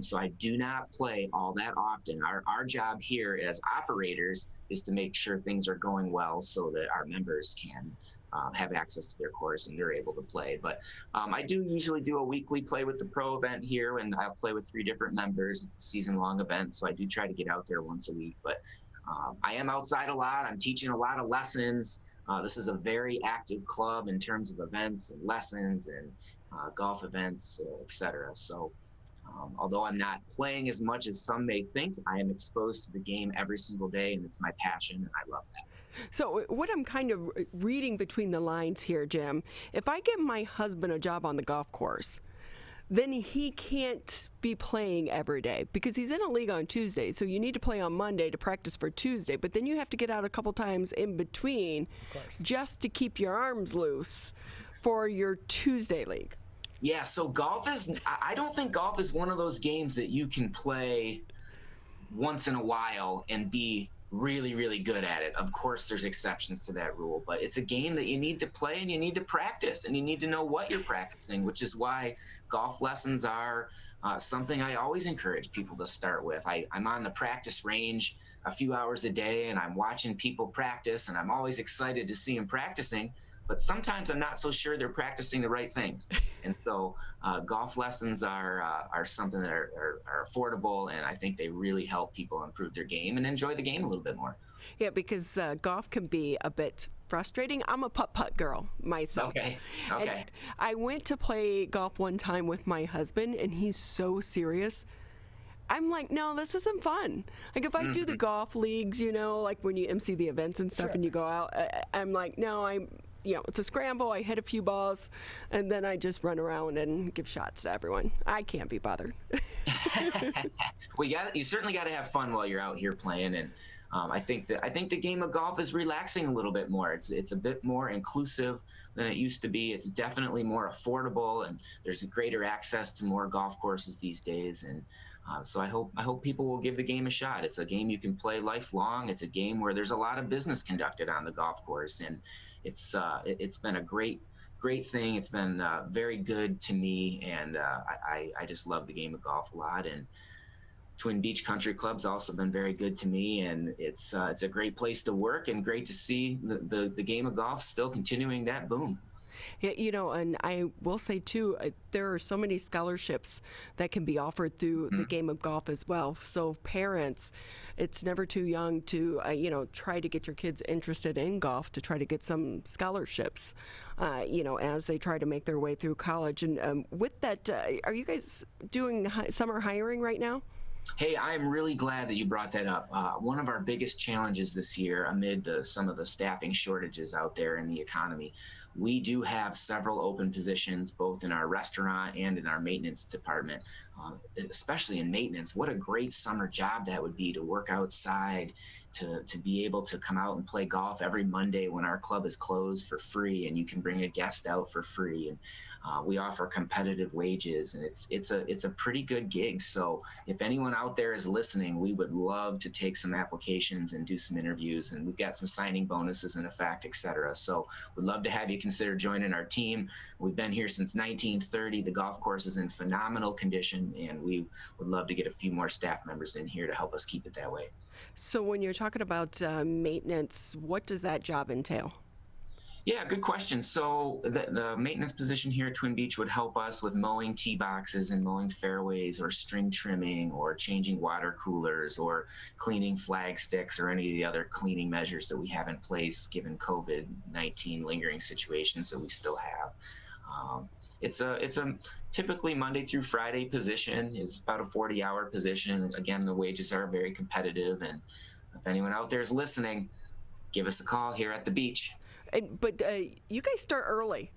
So I do not play all that often. Our job here as operators is to make sure things are going well so that our members can have access to their course and they're able to play. But I do usually do a weekly play with the pro event here, and I'll play with 3 different members. It's a season-long event, so I do try to get out there once a week. But I am outside a lot. I'm teaching a lot of lessons. This is a very active club in terms of events and lessons and golf events, etc. So although I'm not playing as much as some may think, I am exposed to the game every single day, and it's my passion, and I love that. So what I'm kind of reading between the lines here, Jim, if I get my husband a job on the golf course, then he can't be playing every day because he's in a league on Tuesday. So you need to play on Monday to practice for Tuesday, but then you have to get out a couple times in between just to keep your arms loose for your Tuesday league. Yeah, so I don't think golf is one of those games that you can play once in a while and be really, really good at it. Of course, there's exceptions to that rule, but it's a game that you need to play and you need to practice and you need to know what you're practicing, which is why golf lessons are something I always encourage people to start with. I'm on the practice range a few hours a day and I'm watching people practice and I'm always excited to see them practicing. But sometimes I'm not so sure they're practicing the right things. And so golf lessons are something that are affordable, and I think they really help people improve their game and enjoy the game a little bit more. Yeah, because golf can be a bit frustrating. I'm a putt-putt girl myself. Okay. And I went to play golf one time with my husband, and he's so serious. I'm like, no, this isn't fun. Like if I do the golf leagues, like when you MC the events and stuff and you go out, I'm like, no, it's a scramble. I hit a few balls, and then I just run around and give shots to everyone. I can't be bothered. Well, you certainly got to have fun while you're out here playing, and I think the game of golf is relaxing a little bit more. It's a bit more inclusive than it used to be. It's definitely more affordable, and there's greater access to more golf courses these days. And so I hope people will give the game a shot. It's a game you can play lifelong. It's a game where there's a lot of business conducted on the golf course, and it's been a great thing. It's been very good to me, and I just love the game of golf a lot. And Twin Beach Country Club's also been very good to me, and it's a great place to work and great to see the game of golf still continuing that boom. Yeah, you know, and I will say too, there are so many scholarships that can be offered through the game of golf as well. So parents, it's never too young to, you know, try to get your kids interested in golf, to try to get some scholarships, you know, as they try to make their way through college. And with that, are you guys doing summer hiring right now? Hey, I'm really glad that you brought that up. One of our biggest challenges this year, amid some of the staffing shortages out there in the economy, we do have several open positions, both in our restaurant and in our maintenance department, especially in maintenance. What a great summer job that would be, to work outside, to be able to come out and play golf every Monday when our club is closed for free, and you can bring a guest out for free. And we offer competitive wages, and it's a pretty good gig. So if anyone out there is listening, we would love to take some applications and do some interviews, and we've got some signing bonuses in effect, et cetera. So we'd love to have you consider joining our team. We've been here since 1930. The golf course is in phenomenal condition, and we would love to get a few more staff members in here to help us keep it that way. So when you're talking about maintenance, what does that job entail? Yeah, good question. So the maintenance position here at Twin Beach would help us with mowing tee boxes and mowing fairways, or string trimming, or changing water coolers, or cleaning flag sticks, or any of the other cleaning measures that we have in place given COVID-19 lingering situations that we still have. It's a typically Monday through Friday position. It's about a 40-hour position. Again, the wages are very competitive, and if anyone out there is listening, give us a call here at the beach. But you guys start early.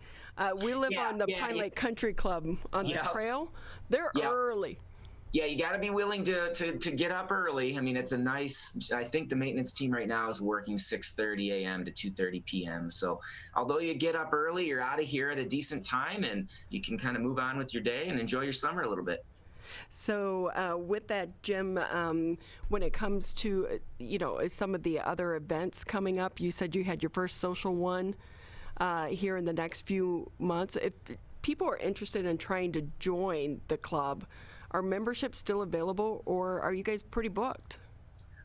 We live on the Pine Lake Country Club on the trail. They're early. Yeah, you got to be willing to get up early. I mean, it's a nice, I think the maintenance team right now is working 6:30 a.m. to 2:30 p.m. So although you get up early, you're out of here at a decent time, and you can kind of move on with your day and enjoy your summer a little bit. So with that, Jim, when it comes to, you know, some of the other events coming up, you said you had your first social one here in the next few months. If people are interested in trying to join the club, are memberships still available, or are you guys pretty booked?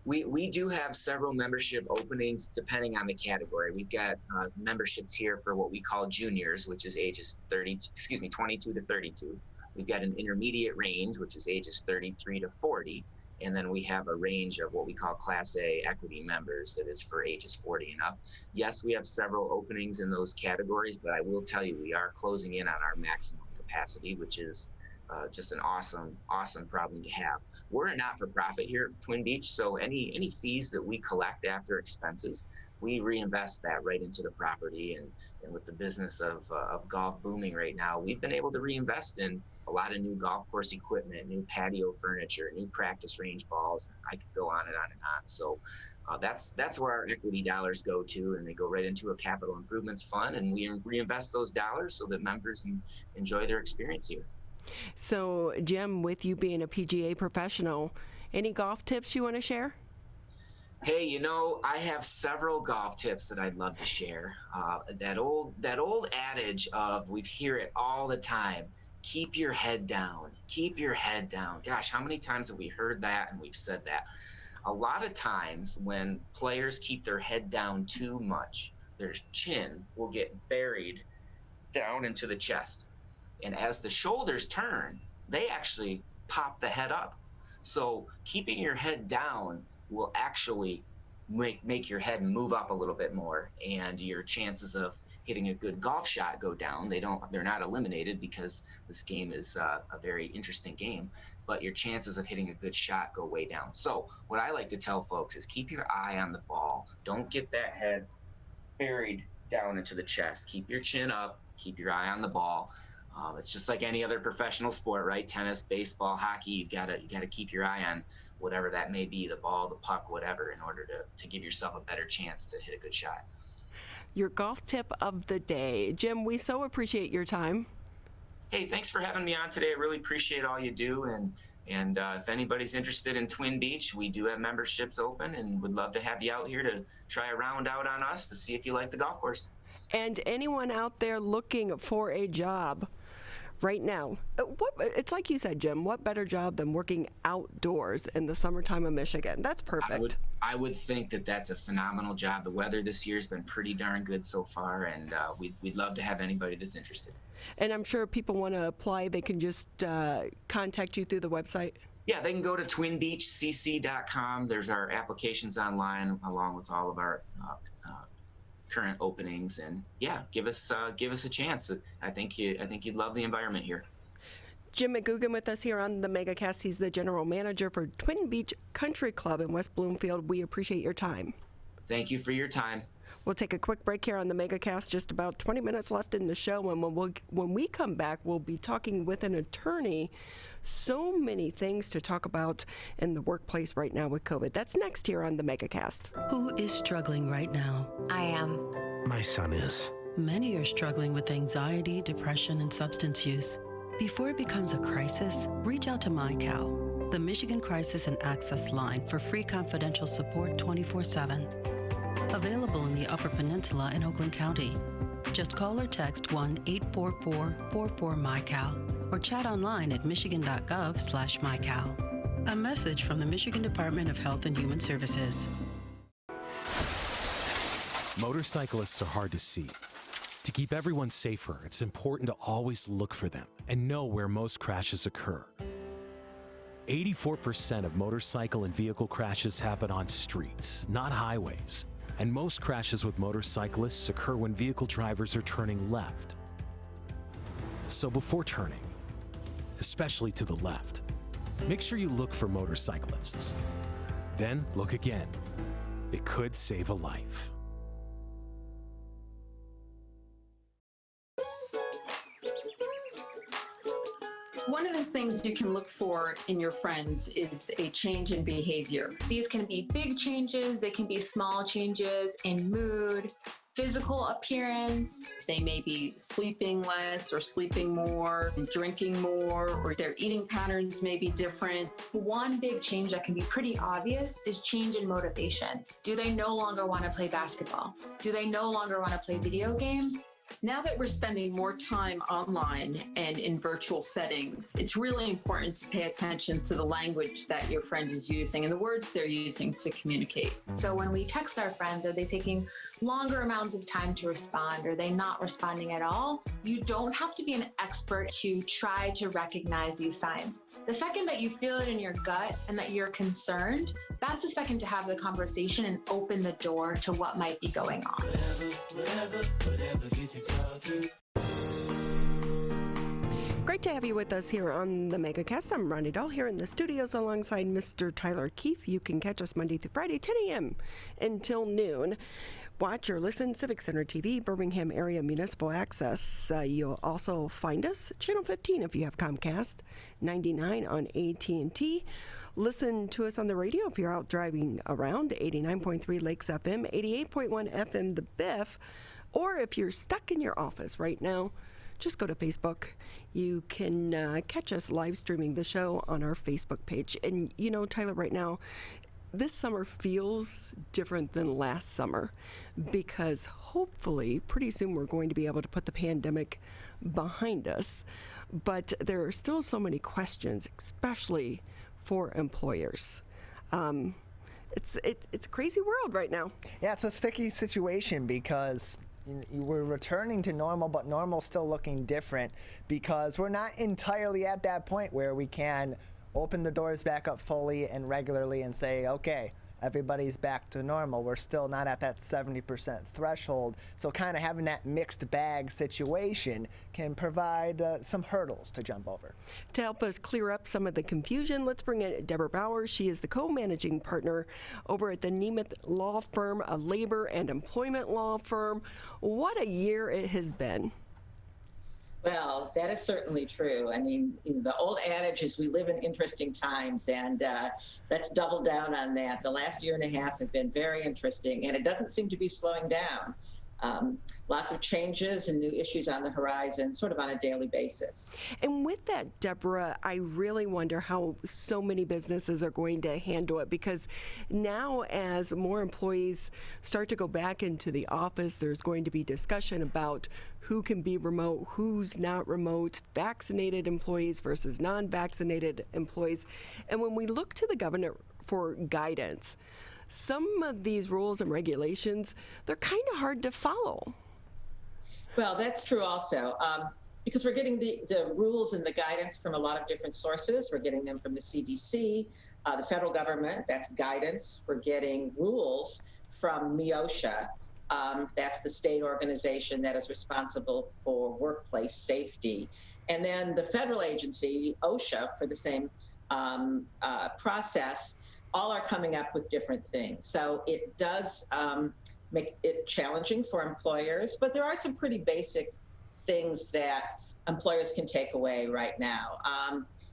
We do have several membership openings depending on the category. We've got memberships here for what we call juniors, which is ages 22 to 32. We've got an intermediate range, which is ages 33 to 40. And then we have a range of what we call Class A equity members that is for ages 40 and up. Yes, we have several openings in those categories, but I will tell you, we are closing in on our maximum capacity, which is just an awesome problem to have. We're a not-for-profit here at Twin Beach, so any fees that we collect after expenses, we reinvest that right into the property. And with the business of golf booming right now, we've been able to reinvest in a lot of new golf course equipment, new patio furniture, new practice range balls. I could go on and on and on. So that's where our equity dollars go to, and they go right into a capital improvements fund, and we reinvest those dollars so that members can enjoy their experience here. So, Jim, with you being a PGA professional, any golf tips you want to share? Hey, you know, I have several golf tips that I'd love to share. That old adage of, we hear it all the time, keep your head down, keep your head down. Gosh, how many times have we heard that and we've said that? A lot of times when players keep their head down too much, their chin will get buried down into the chest. And as the shoulders turn, they actually pop the head up. So keeping your head down will actually make your head move up a little bit more, and your chances of hitting a good golf shot go down. They're not eliminated, because this game is a very interesting game, but your chances of hitting a good shot go way down. So what I like to tell folks is keep your eye on the ball. Don't get that head buried down into the chest. Keep your chin up, keep your eye on the ball. It's just like any other professional sport, right? Tennis, baseball, hockey, you've got to keep your eye on whatever that may be, the ball, the puck, whatever, in order to give yourself a better chance to hit a good shot. Your golf tip of the day. Jim, we so appreciate your time. Hey, thanks for having me on today. I really appreciate all you do. And if anybody's interested in Twin Beach, we do have memberships open, and would love to have you out here to try a round out on us to see if you like the golf course. And anyone out there looking for a job, right now. It's like you said, Jim, what better job than working outdoors in the summertime of Michigan? That's perfect. I would think that that's a phenomenal job. The weather this year has been pretty darn good so far, and we'd love to have anybody that's interested. And I'm sure if people want to apply, they can just contact you through the website. Yeah, they can go to twinbeachcc.com. There's our applications online, along with all of our current openings, and yeah, give us a chance. I think you'd love the environment here. Jim McGugan with us here on the Megacast. He's the general manager for Twin Beach Country Club in West Bloomfield. We appreciate your time. Thank you for your time. We'll take a quick break here on the Megacast. Just about 20 minutes left in the show, and when we come back, we'll be talking with an attorney. So many things to talk about in the workplace right now with COVID. That's next here on the Megacast. Who is struggling right now? I am. My son is. Many are struggling with anxiety, depression, and substance use. Before it becomes a crisis, reach out to MyCal, the Michigan Crisis and Access Line, for free confidential support 24/7. Available in the Upper Peninsula and Oakland County. Just call or text 1-844-44-MyCal or chat online at michigan.gov/MyCal. A message from the Michigan Department of Health and Human Services. Motorcyclists are hard to see. To keep everyone safer, it's important to always look for them and know where most crashes occur. 84% of motorcycle and vehicle crashes happen on streets, not highways. And most crashes with motorcyclists occur when vehicle drivers are turning left. So before turning, especially to the left, make sure you look for motorcyclists. Then look again. It could save a life. One of the things you can look for in your friends is a change in behavior. These can be big changes, they can be small changes in mood, physical appearance. They may be sleeping less or sleeping more, drinking more, or their eating patterns may be different. One big change that can be pretty obvious is change in motivation. Do they no longer want to play basketball? Do they no longer want to play video games? Now that we're spending more time online and in virtual settings, it's really important to pay attention to the language that your friend is using and the words they're using to communicate. So when we text our friends, are they taking longer amounts of time to respond? Are they not responding at all? You don't have to be an expert to try to recognize these signs. The second that you feel it in your gut and that you're concerned, that's a second to have the conversation and open the door to what might be going on. Whatever gets you talking. Great to have you with us here on the Megacast. I'm Ronnie Dahl here in the studios alongside Mr. Tyler Keefe. You can catch us Monday through Friday, 10 a.m. until noon. Watch or listen Civic Center TV, Birmingham Area Municipal Access. You'll also find us Channel 15 if you have Comcast, 99 on AT&T. Listen to us on the radio if you're out driving around, 89.3 Lakes FM, 88.1 FM The Biff, or if you're stuck in your office right now, just go to Facebook. You can catch us live streaming the show on our Facebook page. And you know, Tyler, right now, this summer feels different than last summer because hopefully pretty soon we're going to be able to put the pandemic behind us. But there are still so many questions, especially for employers. It's a crazy world right now. Yeah, it's a sticky situation because we're returning to normal, but normal's still looking different because we're not entirely at that point where we can open the doors back up fully and regularly and say, okay, everybody's back to normal. We're still not at that 70% threshold. So kind of having that mixed bag situation can provide some hurdles to jump over. To help us clear up some of the confusion, let's bring in Deborah Brouwer. She is the co-managing partner over at the Nemeth Law Firm, a labor and employment law firm. What a year it has been. Well, that is certainly true. I mean, the old adage is we live in interesting times, and let's double down on that. The last year and a half have been very interesting, and it doesn't seem to be slowing down. lots of changes and new issues on the horizon, sort of on a daily basis. And with that, Deborah, I really wonder how so many businesses are going to handle it, because now as more employees start to go back into the office, there's going to be discussion about who can be remote, who's not remote, vaccinated employees versus non-vaccinated employees. And when we look to the governor for guidance, some of these rules and regulations, they're kind of hard to follow. Well, that's true also, because we're getting the rules and the guidance from a lot of different sources. We're getting them from the CDC, the federal government, that's guidance. We're getting rules from MIOSHA, that's the state organization that is responsible for workplace safety. And then the federal agency, OSHA, for the same process, all are coming up with different things. So it does make it challenging for employers, but there are some pretty basic things that employers can take away right now.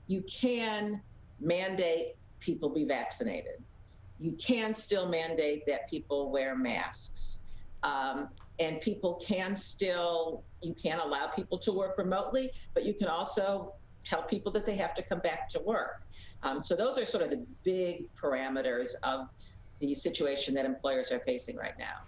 You can mandate people be vaccinated. You can still mandate that people wear masks. And people can still, you can allow people to work remotely, but you can also tell people that they have to come back to work. So those are sort of the big parameters of the situation that employers are facing right now.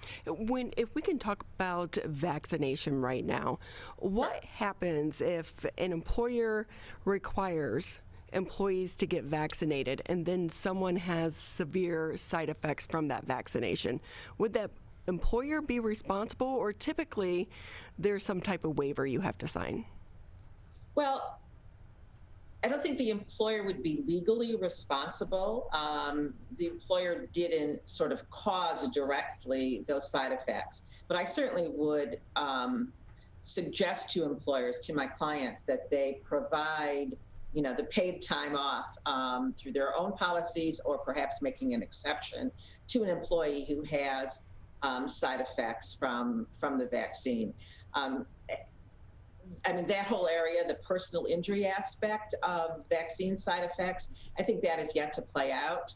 If we can talk about vaccination right now, what happens if an employer requires employees to get vaccinated and then someone has severe side effects from that vaccination? Would that employer be responsible, or typically there's some type of waiver you have to sign? Well, I don't think the employer would be legally responsible. The employer didn't sort of cause directly those side effects, but I certainly would suggest to employers, to my clients, that they provide, the paid time off through their own policies, or perhaps making an exception to an employee who has side effects from the vaccine. That whole area, the personal injury aspect of vaccine side effects, I think that is yet to play out.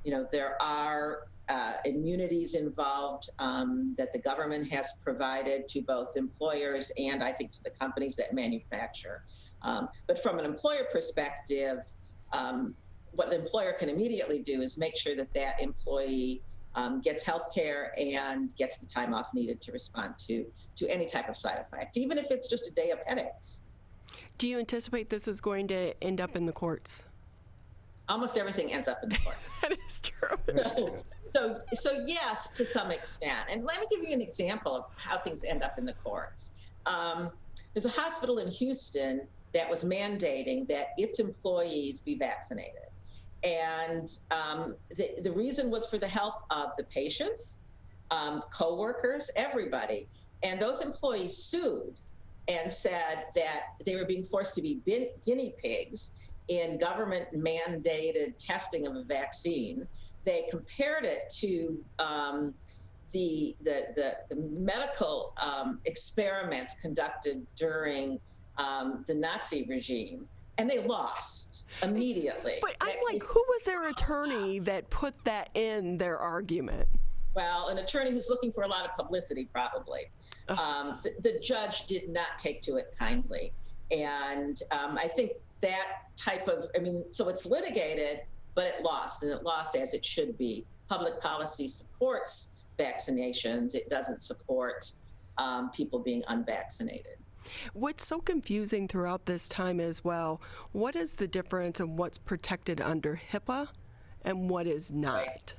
There are immunities involved that the government has provided to both employers and I think to the companies that manufacture. But from an employer perspective, what the employer can immediately do is make sure that that employee gets health care and gets the time off needed to respond to any type of side effect, even if it's just a day of headaches. Do you anticipate this is going to end up in the courts? Almost everything ends up in the courts. That is true. So yes, to some extent. And let me give you an example of how things end up in the courts. There's a hospital in Houston that was mandating that its employees be vaccinated. And the reason was for the health of the patients, coworkers, everybody. And those employees sued and said that they were being forced to be guinea pigs in government-mandated testing of a vaccine. They compared it to the medical experiments conducted during the Nazi regime. And they lost immediately. But I'm like, who was their attorney that put that in their argument? Well, an attorney who's looking for a lot of publicity, probably. The judge did not take to it kindly. And I think that type of, so it's litigated, but it lost, and it lost as it should be. Public policy supports vaccinations. It doesn't support people being unvaccinated. What's so confusing throughout this time as well, what is the difference in what's protected under HIPAA and what is not?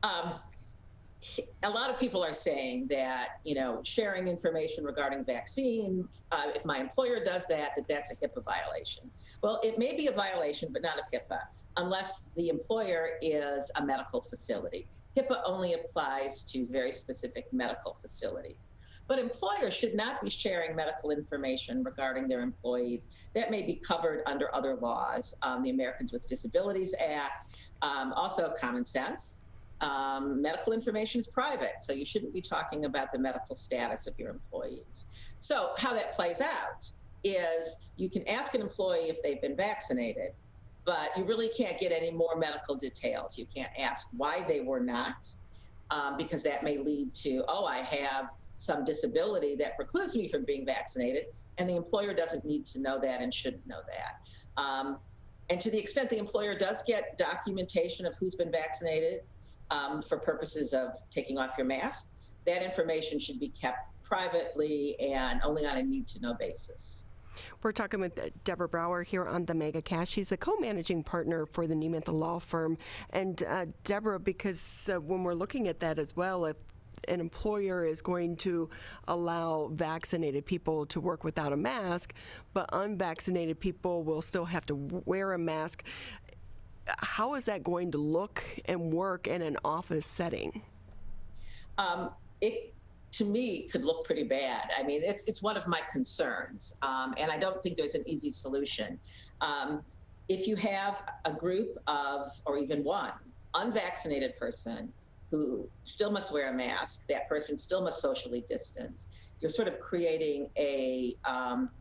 A lot of people are saying that, sharing information regarding vaccine, if my employer does that, that's a HIPAA violation. Well, it may be a violation, but not of HIPAA, unless the employer is a medical facility. HIPAA only applies to very specific medical facilities. But employers should not be sharing medical information regarding their employees. That may be covered under other laws, the Americans with Disabilities Act, also common sense. Medical information is private, so you shouldn't be talking about the medical status of your employees. So how that plays out is you can ask an employee if they've been vaccinated, but you really can't get any more medical details. You can't ask why they were not. because that may lead to, I have some disability that precludes me from being vaccinated, and the employer doesn't need to know that and shouldn't know that. And to the extent the employer does get documentation of who's been vaccinated for purposes of taking off your mask, that information should be kept privately and only on a need-to-know basis. We're talking with Deborah Brouwer here on the Megacast. She's the co-managing partner for the Nemeth Law Firm. And Deborah, because when we're looking at that as well, if an employer is going to allow vaccinated people to work without a mask, but unvaccinated people will still have to wear a mask, how is that going to look and work in an office setting? It, to me, could look pretty bad. I mean, it's one of my concerns, and I don't think there's an easy solution. If you have a group of, or even one, unvaccinated person who still must wear a mask, that person still must socially distance, you're sort of creating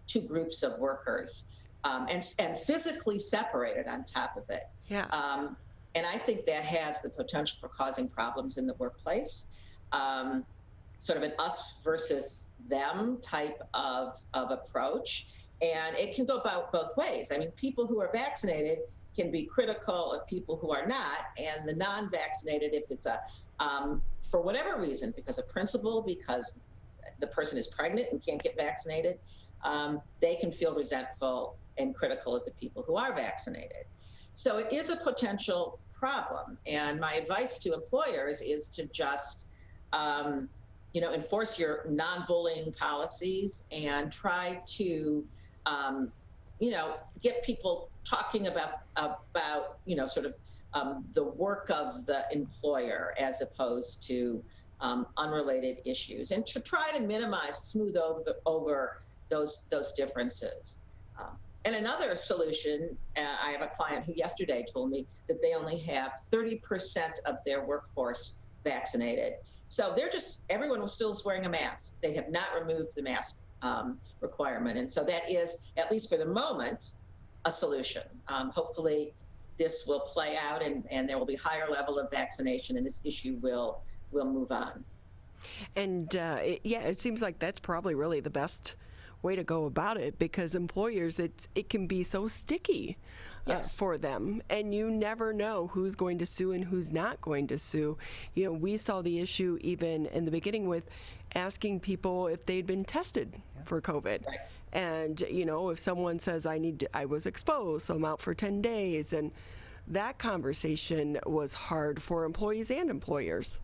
two groups of workers, and physically separated on top of it. Yeah. And I think that has the potential for causing problems in the workplace. Sort of an us versus them type of approach. And it can go about both ways. I mean, people who are vaccinated can be critical of people who are not, and the non-vaccinated, if it's for whatever reason, because of principle, because the person is pregnant and can't get vaccinated, they can feel resentful and critical of the people who are vaccinated. So it is a potential problem. And my advice to employers is to just, enforce your non-bullying policies and try to, get people talking about the work of the employer as opposed to unrelated issues, and to try to minimize, smooth over those differences. And another solution, I have a client who yesterday told me that they only have 30% of their workforce vaccinated. So everyone was still wearing a mask. They have not removed the mask requirement. And so that is, at least for the moment, a solution. Hopefully this will play out and there will be higher level of vaccination and this issue will move on. And it seems like that's probably really the best way to go about it, because employers, it can be so sticky. Yes. For them, and you never know who's going to sue and who's not going to sue. We saw the issue even in the beginning with asking people if they'd been tested for COVID. Right. And if someone says I was exposed, so I'm out for 10 days, and that conversation was hard for employees and employers.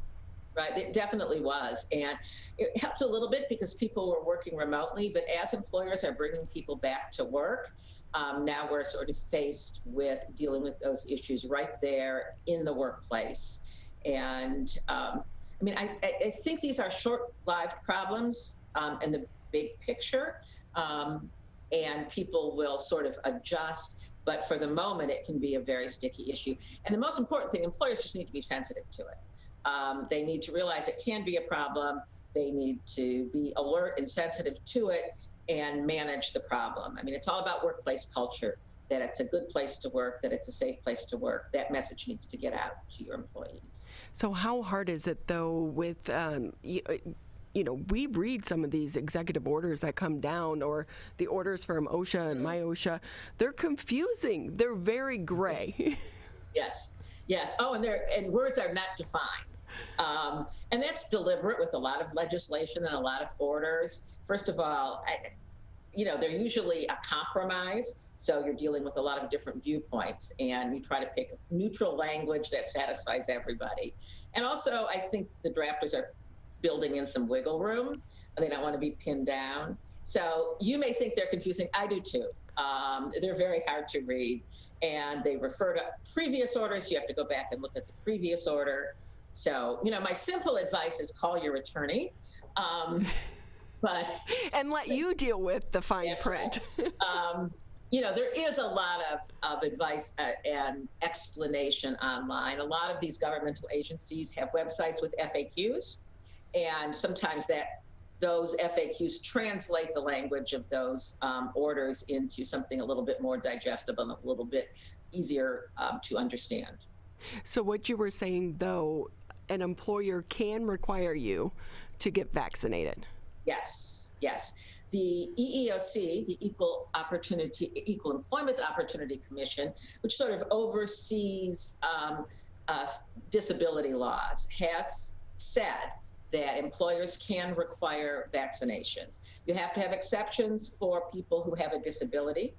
Right, it definitely was. And it helped a little bit because people were working remotely, but as employers are bringing people back to work, now we're sort of faced with dealing with those issues right there in the workplace. And I think these are short-lived problems in the big picture, and people will sort of adjust. But for the moment, it can be a very sticky issue. And the most important thing, employers just need to be sensitive to it. They need to realize it can be a problem. They need to be alert and sensitive to it and manage the problem. I mean, it's all about workplace culture, that it's a good place to work, that it's a safe place to work. That message needs to get out to your employees. So how hard is it, though, with, we read some of these executive orders that come down, or the orders from OSHA and MyOSHA. They're confusing. They're very gray. Yes. Oh, and words are not defined. And that's deliberate with a lot of legislation and a lot of orders. First of all, they're usually a compromise. So you're dealing with a lot of different viewpoints, and you try to pick neutral language that satisfies everybody. And also, I think the drafters are building in some wiggle room. They don't want to be pinned down. So you may think they're confusing. I do too. They're very hard to read, and they refer to previous orders. You have to go back and look at the previous order. So, my simple advice is call your attorney. And let you deal with the fine print. Right. There is a lot of advice and explanation online. A lot of these governmental agencies have websites with FAQs, and sometimes those FAQs translate the language of those orders into something a little bit more digestible and a little bit easier to understand. So what you were saying, though, an employer can require you to get vaccinated. Yes, yes. The EEOC, the Equal Employment Opportunity Commission, which sort of oversees disability laws, has said that employers can require vaccinations. You have to have exceptions for people who have a disability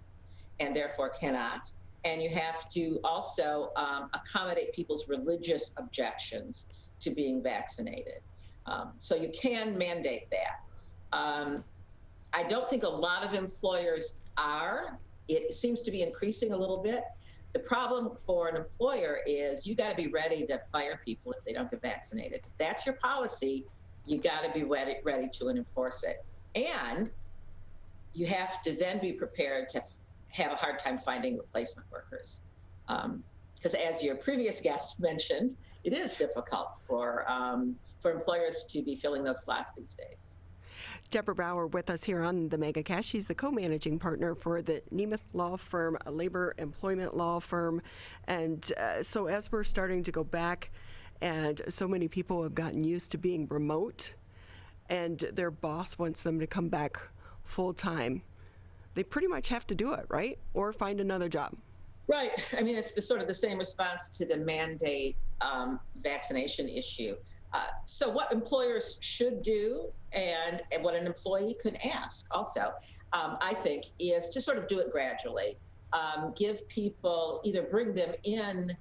and therefore cannot. And you have to also accommodate people's religious objections to being vaccinated. So you can mandate that. I don't think a lot of employers are. It seems to be increasing a little bit. The problem for an employer is you got to be ready to fire people if they don't get vaccinated. If that's your policy, you got to be ready to enforce it. And you have to then be prepared to have a hard time finding replacement workers. Because as your previous guest mentioned, it is difficult for employers to be filling those slots these days. Deborah Brouwer with us here on the MegaCast. She's the co-managing partner for the Nemeth Law Firm, a labor employment law firm. And so as we're starting to go back, and so many people have gotten used to being remote, and their boss wants them to come back full time, they pretty much have to do it, right? Or find another job. Right. I mean, it's sort of the same response to the mandate vaccination issue. So what employers should do and what an employee could ask also, I think, is to sort of do it gradually. Give people, either bring them in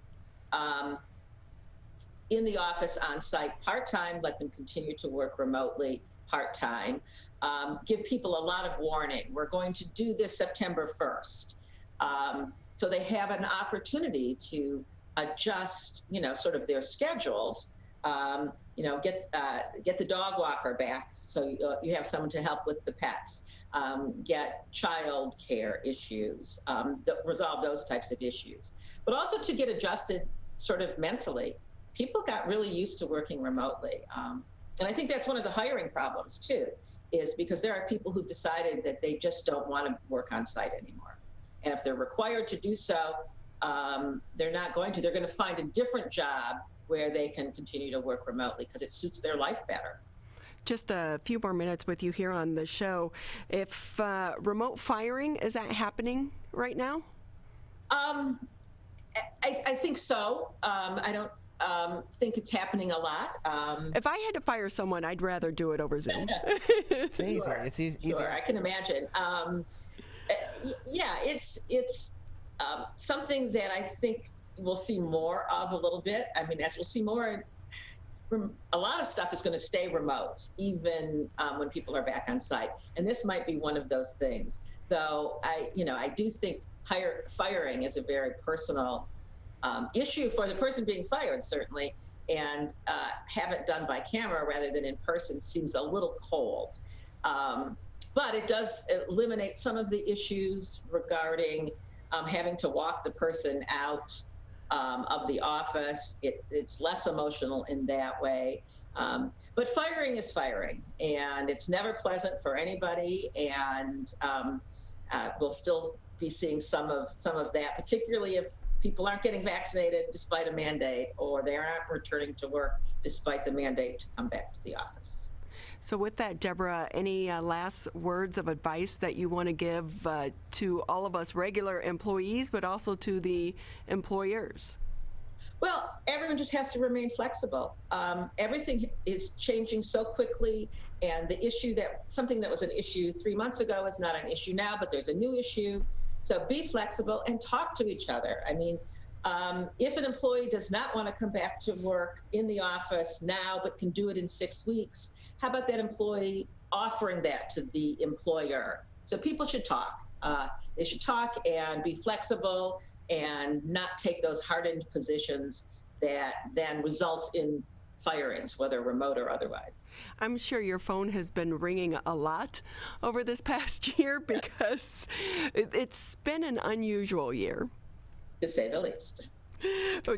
the office on site part-time, let them continue to work remotely part-time. Give people a lot of warning. We're going to do this September 1st. So they have an opportunity to adjust, sort of their schedules. Get the dog walker back so you have someone to help with the pets. Get child care issues, resolve those types of issues. But also to get adjusted sort of mentally. People got really used to working remotely. And I think that's one of the hiring problems too, is because there are people who've decided that they just don't want to work on site anymore. And if they're required to do so, they're not going to. They're going to find a different job where they can continue to work remotely because it suits their life better. Just a few more minutes with you here on the show. If remote firing, is that happening right now? I think so. I don't think it's happening a lot. If I had to fire someone, I'd rather do it over Zoom. It's easier. It's easier. Sure, I can imagine. It's something that I think we'll see more of a little bit. I mean, as we'll see more, a lot of stuff is going to stay remote, even when people are back on site. And this might be one of those things. Though I do think firing is a very personal issue for the person being fired, certainly, and have it done by camera rather than in person seems a little cold. But it does eliminate some of the issues regarding having to walk the person out of the office. It's less emotional in that way. But firing is firing, and it's never pleasant for anybody. And we'll still be seeing some of that, particularly if people aren't getting vaccinated despite a mandate, or they aren't returning to work despite the mandate to come back to the office. So with that, Deborah, any last words of advice that you want to give to all of us regular employees, but also to the employers? Well, everyone just has to remain flexible. Everything is changing so quickly, and something that was an issue 3 months ago is not an issue now, but there's a new issue. So be flexible and talk to each other. I mean, if an employee does not want to come back to work in the office now, but can do it in 6 weeks, how about that employee offering that to the employer? So people should talk. They should talk and be flexible and not take those hardened positions that then results in firings, whether remote or otherwise. I'm sure your phone has been ringing a lot over this past year because it's been an unusual year, to say the least.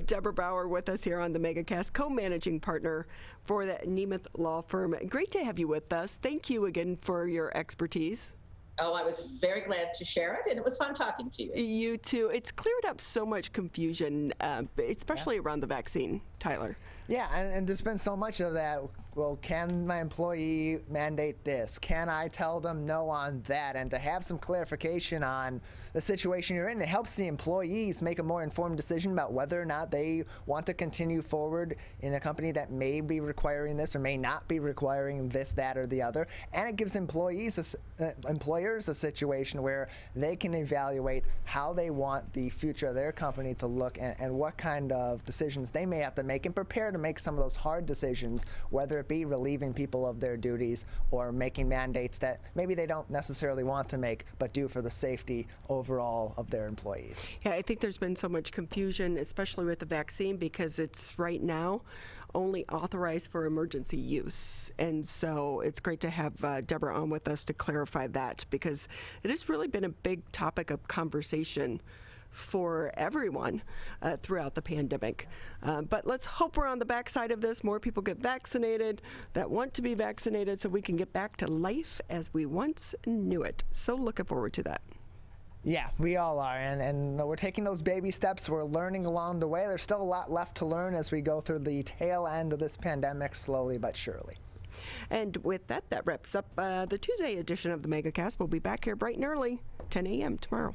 Deborah Brouwer with us here on the MegaCast, co-managing partner for the Nemeth Law Firm. Great to have you with us. Thank you again for your expertise. Oh, I was very glad to share it, and it was fun talking to you. You too. It's cleared up so much confusion, especially around the vaccine Tyler. Yeah, and there's been so much of that. Well, can my employee mandate this? Can I tell them no on that? And to have some clarification on the situation you're in, it helps the employees make a more informed decision about whether or not they want to continue forward in a company that may be requiring this or may not be requiring this, that, or the other. And it gives employers a situation where they can evaluate how they want the future of their company to look and what kind of decisions they may have to make and prepare to make some of those hard decisions, whether it be relieving people of their duties or making mandates that maybe they don't necessarily want to make but do for the safety overall of their employees. Yeah, I think there's been so much confusion, especially with the vaccine, because it's right now only authorized for emergency use. And so it's great to have Deborah on with us to clarify that, because it has really been a big topic of conversation for everyone throughout the pandemic. But let's hope we're on the backside of this. More people get vaccinated that want to be vaccinated so we can get back to life as we once knew it. So looking forward to that. Yeah, we all are, and we're taking those baby steps. We're learning along the way. There's still a lot left to learn as we go through the tail end of this pandemic, slowly but surely. And with that, that wraps up the Tuesday edition of the Megacast. We'll be back here bright and early, 10 a.m. tomorrow.